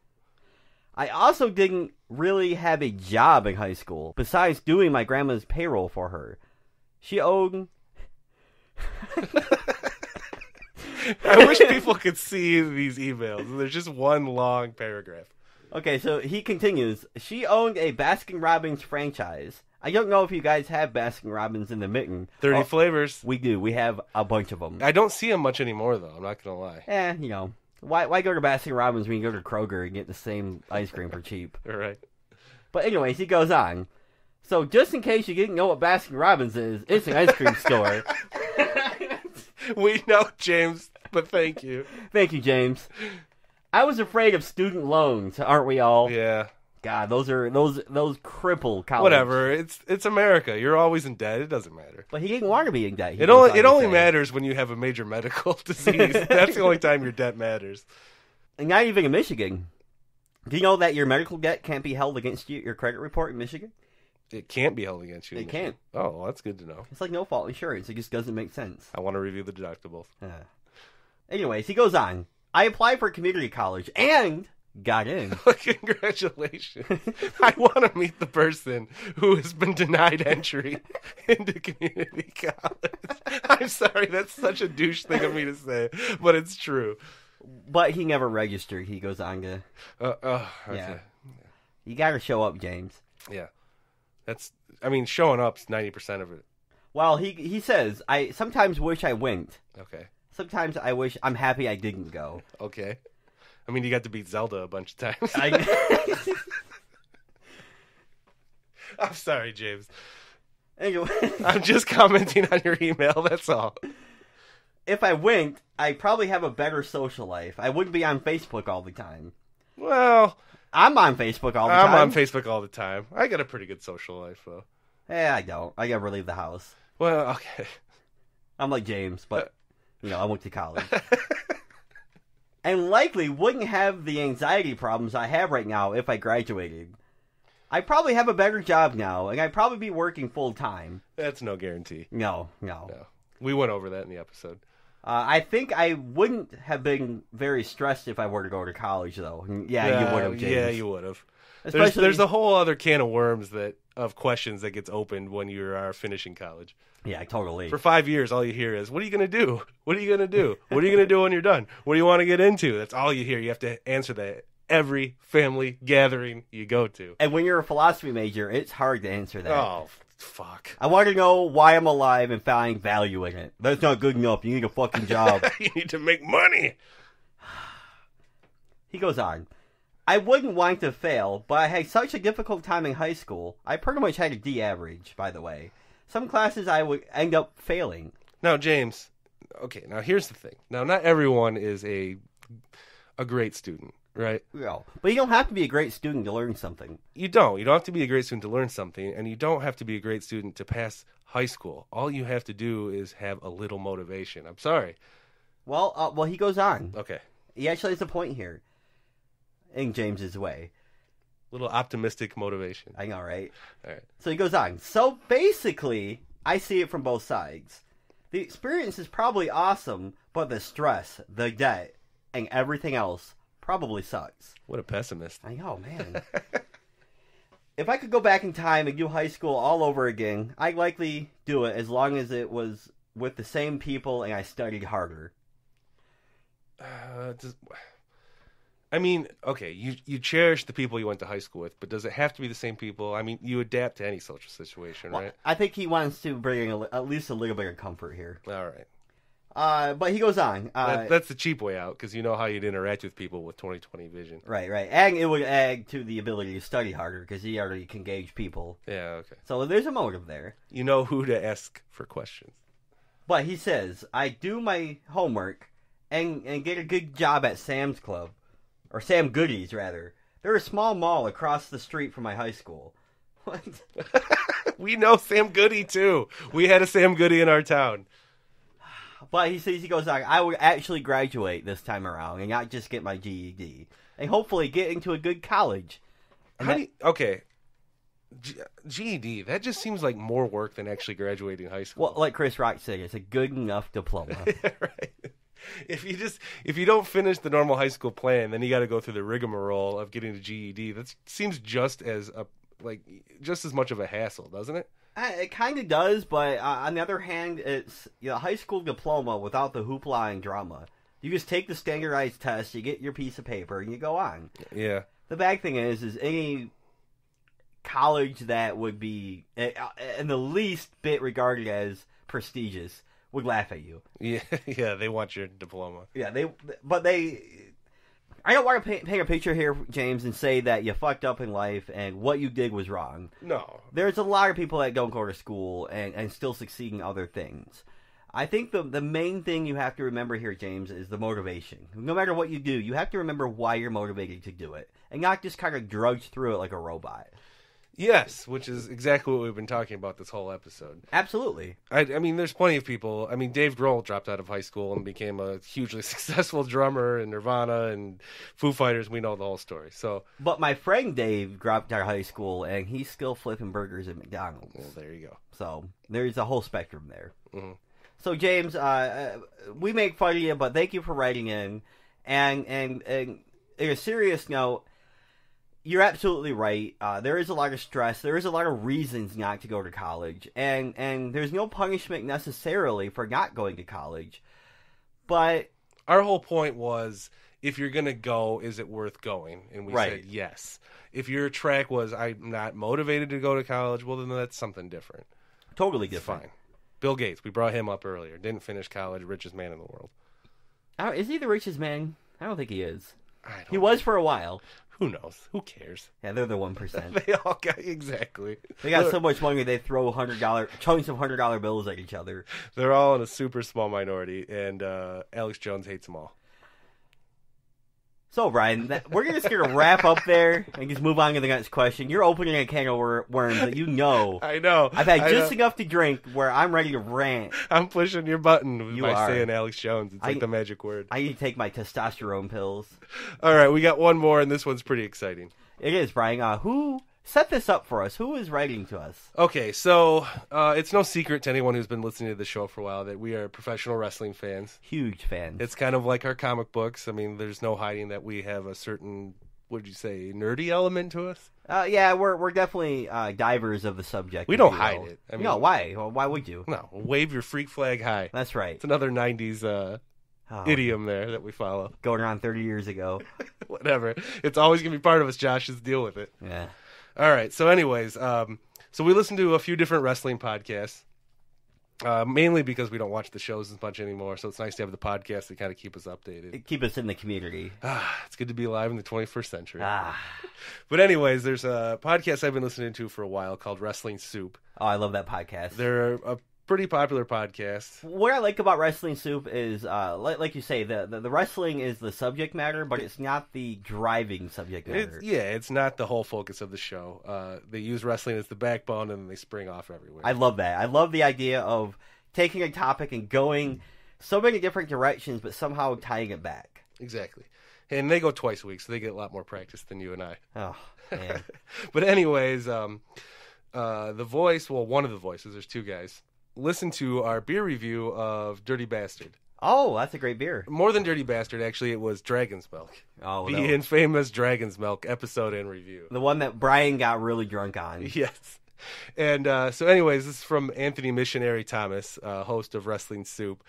I also didn't really have a job in high school, besides doing my grandma's payroll for her. She owed... I wish people could see these emails. There's just one long paragraph. Okay, so he continues. She owned a Baskin-Robbins franchise. I don't know if you guys have Baskin-Robbins in the mitten. 30 flavors. We do. We have a bunch of them. I don't see them much anymore, though. I'm not going to lie. You know. Why go to Baskin-Robbins when you go to Kroger and get the same ice cream for cheap? All right. But anyways, he goes on. So just in case you didn't know what Baskin-Robbins is, it's an ice cream store. We know, James, but thank you. Thank you, James. I was afraid of student loans, aren't we all? Yeah. God, those cripple college. Whatever. It's America. You're always in debt. It doesn't matter. But he didn't want to be in debt. It only matters when you have a major medical disease. That's the only time your debt matters. And not even in Michigan. Do you know that your medical debt can't be held against you, your credit report in Michigan? It can't be held against you. It can't. Oh, well, that's good to know. It's like no-fault insurance. It just doesn't make sense. I want to review the deductibles. Anyways, he goes on. I applied for community college and got in. Congratulations. I want to meet the person who has been denied entry into community college. I'm sorry, that's such a douche thing of me to say, but it's true. But he never registered, he goes on to... Okay. Yeah. You gotta show up, James. Yeah. Showing up's 90% of it. Well, he says, I sometimes wish I went. Okay. Sometimes I'm happy I didn't go. Okay. You got to beat Zelda a bunch of times. I'm sorry, James. Anyway. I'm just commenting on your email, that's all. If I went, I'd probably have a better social life. I wouldn't be on Facebook all the time. Well... I'm on Facebook all the time. I'm on Facebook all the time. I got a pretty good social life, though. I don't. I never leave the house. Well, okay. I'm like James, but, I went to college. And likely wouldn't have the anxiety problems I have right now if I graduated. I probably have a better job now, and I'd probably be working full-time. That's no guarantee. No. We went over that in the episode. I think I wouldn't have been very stressed if I were to go to college, though. Yeah, you would have, James. Yeah, you would have. Especially... There's a whole other can of worms of questions that gets opened when you are finishing college. Yeah, totally. For 5 years, all you hear is, what are you going to do? What are you going to do? What are you going to do when you're done? What do you want to get into? That's all you hear. You have to answer that every family gathering you go to. And when you're a philosophy major, it's hard to answer that. Oh, fuck. I want to know why I'm alive and find value in it. That's not good enough. You need a fucking job. You need to make money. He goes on. I wouldn't want to fail, but I had such a difficult time in high school. I pretty much had a D average, by the way. Some classes I would end up failing. Now, James, okay, now here's the thing. Now, not everyone is a great student, right? No, but you don't have to be a great student to learn something. You don't. You don't have to be a great student to learn something, and you don't have to be a great student to pass high school. All you have to do is have a little motivation. I'm sorry. Well, he goes on. Okay. He actually has a point here. In James's way. Little optimistic motivation. I know, right? All right. So he goes on. So basically, I see it from both sides. The experience is probably awesome, but the stress, the debt, and everything else probably sucks. What a pessimist. I know, man. If I could go back in time and do high school all over again, I'd likely do it as long as it was with the same people and I studied harder. Okay, you cherish the people you went to high school with, but does it have to be the same people? You adapt to any social situation, right? I think he wants to bring in at least a little bit of comfort here. All right. But he goes on. That's the cheap way out, because you know how you'd interact with people with 20/20 vision. Right. And it would add to the ability to study harder, because he already can gauge people. Yeah, okay. So there's a motive there. You know who to ask for questions. But he says, I do my homework and get a good job at Sam's Club. Or Sam Goodies, rather. They're a small mall across the street from my high school. What? We know Sam Goody, too. We had a Sam Goody in our town. But he says, he goes on, I will actually graduate this time around and not just get my GED. And hopefully get into a good college. Okay. GED, that just seems like more work than actually graduating high school. Well, like Chris Rock said, it's a good enough diploma. Right. If you don't finish the normal high school plan, then you got to go through the rigmarole of getting a GED. That seems just as much of a hassle, doesn't it? It kind of does, but on the other hand, it's high school diploma without the hoopla and drama. You just take the standardized test, you get your piece of paper, and you go on. Yeah. The bad thing is any college that would be in the least bit regarded as prestigious would laugh at you. Yeah, they want your diploma. Yeah, I don't want to paint a picture here, James, and say that you fucked up in life and what you did was wrong. No. There's a lot of people that don't go to school and still succeed in other things. I think the main thing you have to remember here, James, is the motivation. No matter what you do, you have to remember why you're motivated to do it, and not just kind of drudge through it like a robot. Yes, which is exactly what we've been talking about this whole episode. Absolutely. I mean, there's plenty of people. I mean, Dave Grohl dropped out of high school and became a hugely successful drummer in Nirvana and Foo Fighters. We know the whole story. But my friend Dave dropped out of high school, and he's still flipping burgers at McDonald's. Well, there you go. So there's a whole spectrum there. Mm-hmm. So, James, we make fun of you, but thank you for writing in. And in a serious note, you're absolutely right. There is a lot of stress. There is a lot of reasons not to go to college. And there's no punishment necessarily for not going to college. But our whole point was, if you're going to go, is it worth going? And we said yes. If your track was, I'm not motivated to go to college, well, then that's something different. Totally different. Fine. Bill Gates, we brought him up earlier. Didn't finish college, richest man in the world. Is he the richest man? I don't think he is. He was for a while. Who knows? Who cares? Yeah, they're the 1%. They all got, exactly. They got so much money they throw chunks of $100 bills at each other. They're all in a super small minority, and Alex Jones hates them all. So, Brian, we're just going to wrap up there and just move on to the next question. You're opening a can of worms that you know. I know. I've had just enough to drink where I'm ready to rant. I'm pushing your button You by are. saying Alex Jones. It's like the magic word. I need to take my testosterone pills. All right, we got one more, and this one's pretty exciting. It is, Brian. Who set this up for us? Who is writing to us? Okay, so it's no secret to anyone who's been listening to the show for a while that we are professional wrestling fans. Huge fans. It's kind of like our comic books. I mean, there's no hiding that we have a certain, what would you say, nerdy element to us? Yeah, we're definitely divers of the subject. We don't hide it. I mean, no, why? Well, why would you? No, wave your freak flag high. That's right. It's another 90s idiom there that we follow. Going around 30 years ago. Whatever. It's always going to be part of us, Josh. Just deal with it. Yeah. All right. So anyways, so we listen to a few different wrestling podcasts, mainly because we don't watch the shows as much anymore. So it's nice to have the podcast to kind of keep us updated. Keep us in the community. It's good to be alive in the 21st century. But anyways, there's a podcast I've been listening to for a while called Wrestling Soup. Oh, I love that podcast. They're a pretty popular podcast. What I like about Wrestling Soup is, like you say, the wrestling is the subject matter, but it's not the driving subject matter. It's not the whole focus of the show. They use wrestling as the backbone, and then they spring off everywhere. I love that. I love the idea of taking a topic and going so many different directions, but somehow tying it back. Exactly. And they go twice a week, so they get a lot more practice than you and I. Oh, man. But anyways, the voice, well, one of the voices, there's two guys, listen to our beer review of Dirty Bastard. Oh, that's a great beer. More than Dirty Bastard, actually, it was Dragon's Milk. Oh, the infamous Dragon's Milk episode and review. The one that Brian got really drunk on. Yes. And so anyways, this is from Anthony Missionary Thomas, host of Wrestling Soup.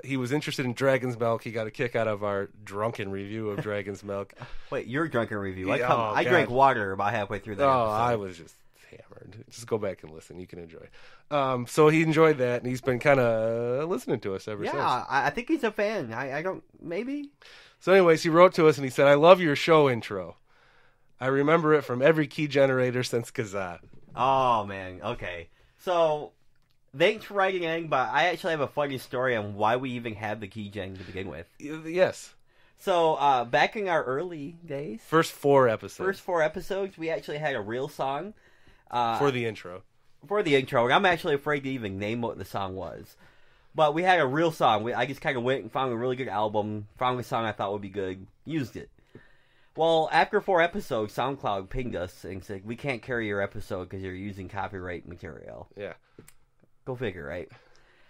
He was interested in Dragon's Milk. He got a kick out of our drunken review of Dragon's Milk. Wait, your drunken review? I drank water about halfway through that episode. I was just hammered. Just go back and listen. You can enjoy. So he enjoyed that, and he's been kind of listening to us ever since. Yeah, I think he's a fan. I don't, maybe. So anyways, he wrote to us, and he said, I love your show intro. I remember it from every key generator since Kazaa. Oh, man. Okay. So, thanks for writing in, but I actually have a funny story on why we even had the key gen to begin with. Yes. So, back in our early days... First 4 episodes. We actually had a real song. For the intro. I'm actually afraid to even name what the song was. But we had a real song. I just kind of went and found a really good album, found a song I thought would be good, used it. Well, after 4 episodes, SoundCloud pinged us and said, we can't carry your episode because you're using copyright material. Yeah. Go figure, right?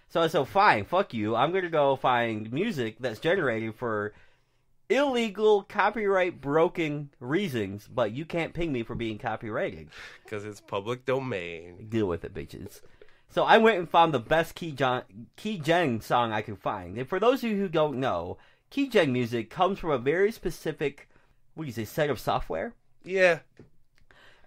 So fine, fuck you. I'm going to go find music that's generated for illegal, copyright-broken reasons, but you can't ping me for being copyrighted. Because it's public domain. Deal with it, bitches. So I went and found the best key gen song I could find. And for those of you who don't know, key gen music comes from a very specific... What do you say, set of software? Yeah.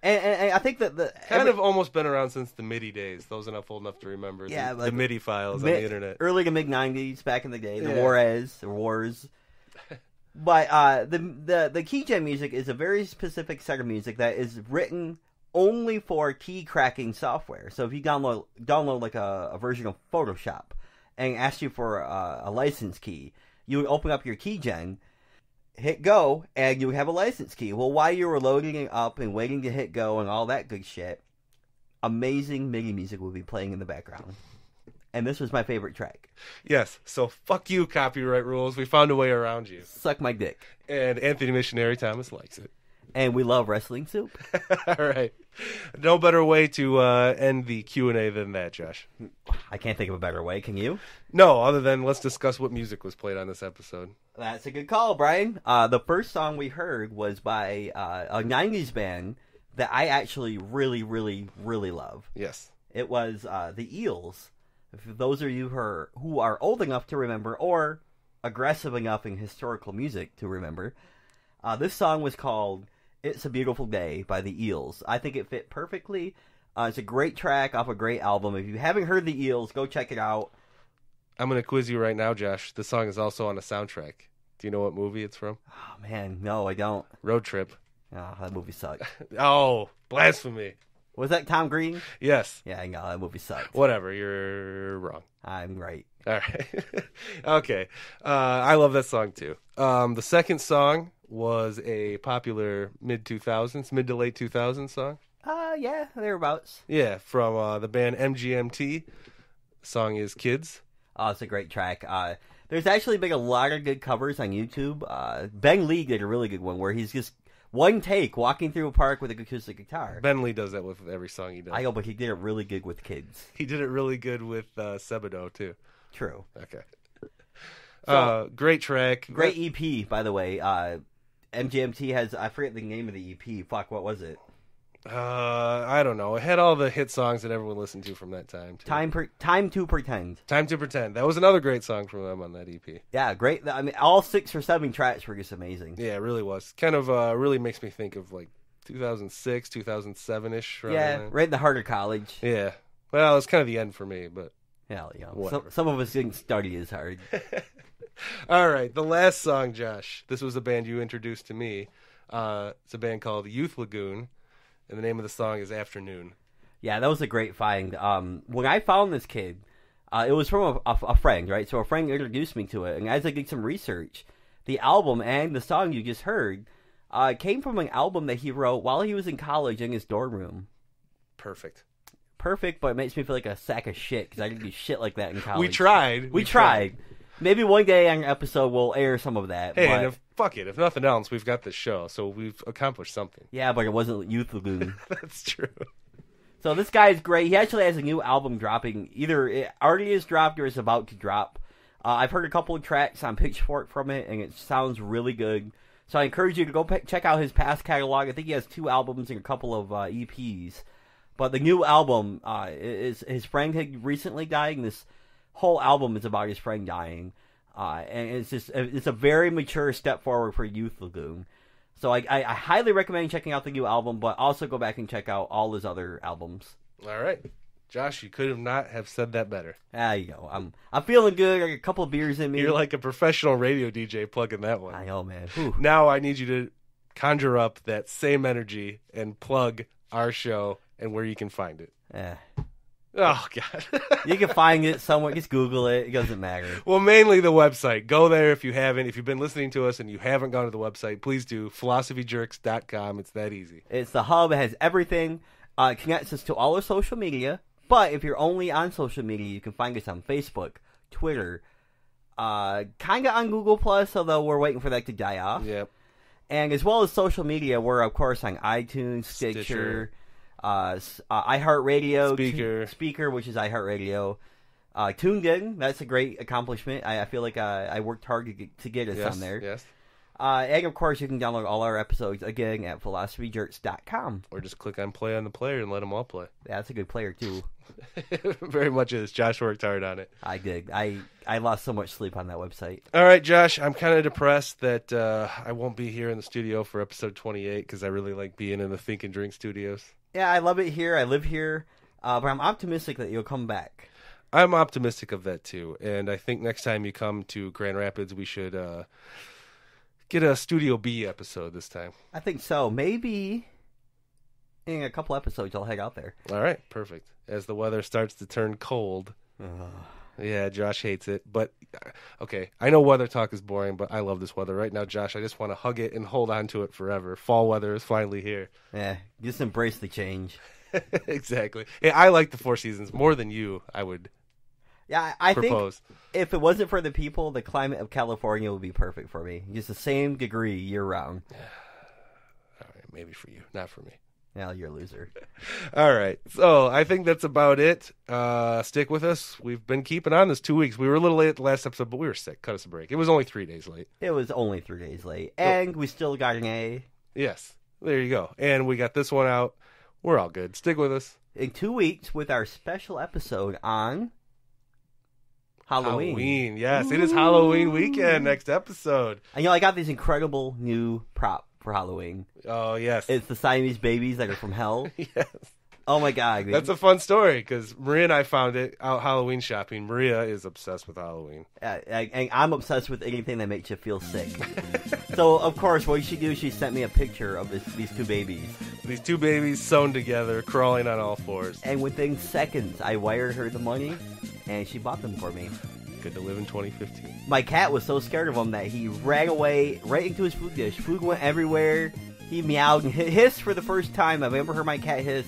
And I think that kind of almost been around since the MIDI days. Those enough old enough to remember. Yeah, the MIDI files on the internet. Early to mid-90s, back in the day. The Wars. But the keygen music is a very specific set of music that is written only for key cracking software. So if you download like a version of Photoshop and ask you for a license key, you would open up your keygen, hit go, and you have a license key. Well, while you were loading it up and waiting to hit go and all that good shit, amazing MIDI music will be playing in the background. And this was my favorite track. Yes, so fuck you, copyright rules. We found a way around you. Suck my dick. And Anthony Missionary Thomas likes it. And we love wrestling soup. All right. No better way to end the Q&A than that, Josh. I can't think of a better way. Can you? No, other than let's discuss what music was played on this episode. That's a good call, Brian. The first song we heard was by a 90s band that I actually really, really, really love. Yes. It was the Eels. For those of you who are old enough to remember or aggressive enough in historical music to remember, this song was called It's a Beautiful Day by the Eels. I think it fit perfectly. It's a great track off a great album. If you haven't heard the Eels, go check it out. I'm going to quiz you right now, Josh. The song is also on a soundtrack. Do you know what movie it's from? Oh, man. No, I don't. Road Trip. Oh, that movie sucked. Oh, blasphemy. Was that Tom Green? Yes. Yeah, I know. That movie sucked. Whatever. You're wrong. I'm right. All right. Okay. I love that song, too. The second song was a popular mid to late 2000s song. Yeah, thereabouts. Yeah, from the band MGMT. The song is Kids. Oh, it's a great track. There's actually been a lot of good covers on YouTube. Ben Lee did a really good one where he's just one take walking through a park with a acoustic guitar. Ben Lee does that with every song he does. I know, but he did it really good with Kids. He did it really good with Sebado, too. True. Okay. So, great track. Great EP, by the way. MGMT has, I forget the name of the EP. Fuck, what was it? I don't know. It had all the hit songs that everyone listened to from that time, too. Time to Pretend. Time to Pretend. That was another great song from them on that EP. Yeah, great. I mean, all 6 or 7 tracks were just amazing. Yeah, it really was. Kind of really makes me think of like 2006, 2007-ish. Yeah, right in the heart of college. Yeah. Well, it's kind of the end for me, but... Hell, you know, some of us didn't study as hard. All right, the last song, Josh. This was a band you introduced to me. It's a band called Youth Lagoon. And the name of the song is Afternoon. Yeah, that was a great find. When I found this kid, it was from a friend, right? So a friend introduced me to it. And as I did some research, the album and the song you just heard came from an album that he wrote while he was in college in his dorm room. Perfect, but it makes me feel like a sack of shit because I didn't do shit like that in college. We tried. We tried. Maybe one day on an episode we'll air some of that. Hey, but... and fuck it. If nothing else, we've got this show, so we've accomplished something. Yeah, but it wasn't Youth Lagoon. That's true. So this guy is great. He actually has a new album dropping. Either it already is dropped or is about to drop. I've heard a couple of tracks on Pitchfork from it, and it sounds really good. So I encourage you to go check out his past catalog. I think he has 2 albums and a couple of EPs. But the new album is his friend had recently died, and this whole album is about his friend dying. And it's a very mature step forward for Youth Lagoon. So I highly recommend checking out the new album, but also go back and check out all his other albums. All right. Josh, you could have not have said that better. You know, I'm feeling good. I got a couple of beers in me. You're like a professional radio DJ plugging that one. I know, man. Whew. Now I need you to conjure up that same energy and plug our show and where you can find it. Oh, God. You can find it somewhere. Just Google it. It doesn't matter. Well, mainly the website. Go there if you haven't. If you've been listening to us and you haven't gone to the website, please do. philosophyjerks.com. It's that easy. It's the hub. It has everything. It connects us to all our social media. But if you're only on social media, you can find us on Facebook, Twitter, kind of on Google+, although we're waiting for that to die off. Yep. And as well as social media, we're, of course, on iTunes, Stitcher, iHeartRadio, Speaker, which is iHeartRadio, Tuned In. That's a great accomplishment. I feel like I worked hard to get us on there. Yes. And, of course, you can download all our episodes, again, at philosophyjerks.com. Or just click on play on the player and let them all play. That's a good player, too. Very much is. Josh worked hard on it. I did. I lost so much sleep on that website. All right, Josh, I'm kind of depressed that I won't be here in the studio for episode 28 because I really like being in the Think and Drink studios. Yeah, I love it here. I live here. But I'm optimistic that you'll come back. I'm optimistic of that, too. And I think next time you come to Grand Rapids, we should get a Studio B episode this time. I think so. Maybe in a couple episodes I'll head out there. All right, perfect. As the weather starts to turn cold. Yeah, Josh hates it. But, okay, I know weather talk is boring, but I love this weather. Right now, Josh, I just want to hug it and hold on to it forever. Fall weather is finally here. Yeah, just embrace the change. Exactly. Hey, I like the 4 seasons more than you, I would I propose. think if it wasn't for the people, the climate of California would be perfect for me. Just the same degree year-round. All right, maybe for you, not for me. Yeah, you're a loser. All right. So I think that's about it. Stick with us. We've been keeping on this 2 weeks. We were a little late at the last episode, but we were sick. Cut us a break. It was only 3 days late. It was only 3 days late. And we still got an A. Yes. There you go. And we got this one out. We're all good. Stick with us. In 2 weeks with our special episode on Halloween. Yes. It is Halloween weekend next episode. And I got this incredible new prop for Halloween. Oh, yes. It's the Siamese babies that are from hell. Yes. Oh, my God. That's a fun story because Maria and I found it out Halloween shopping. Maria is obsessed with Halloween. And I'm obsessed with anything that makes you feel sick. So, of course, what she do, she sent me a picture of these 2 babies. These 2 babies sewn together, crawling on all 4s. And within seconds, I wired her the money, and she bought them for me. Good to live in 2015. My cat was so scared of him that he ran away right into his food dish. Food went everywhere. He meowed and hissed for the first time I've ever heard my cat hiss.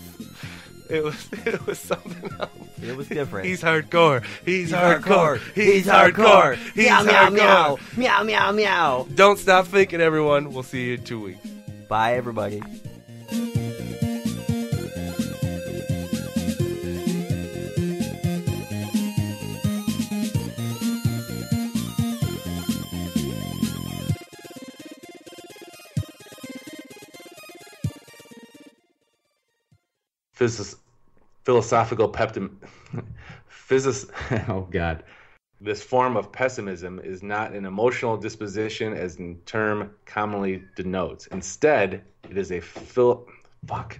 It was something else. It was different. He's hardcore. He's hardcore. He's hardcore. He's meow, hardcore. meow, meow, meow, meow. Don't stop thinking, everyone. We'll see you in 2 weeks. Bye, everybody. Philosophical oh God. This form of pessimism is not an emotional disposition as the term commonly denotes. Instead, it is a fuck,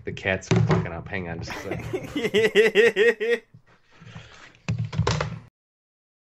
the cat's fucking up. Hang on just a second.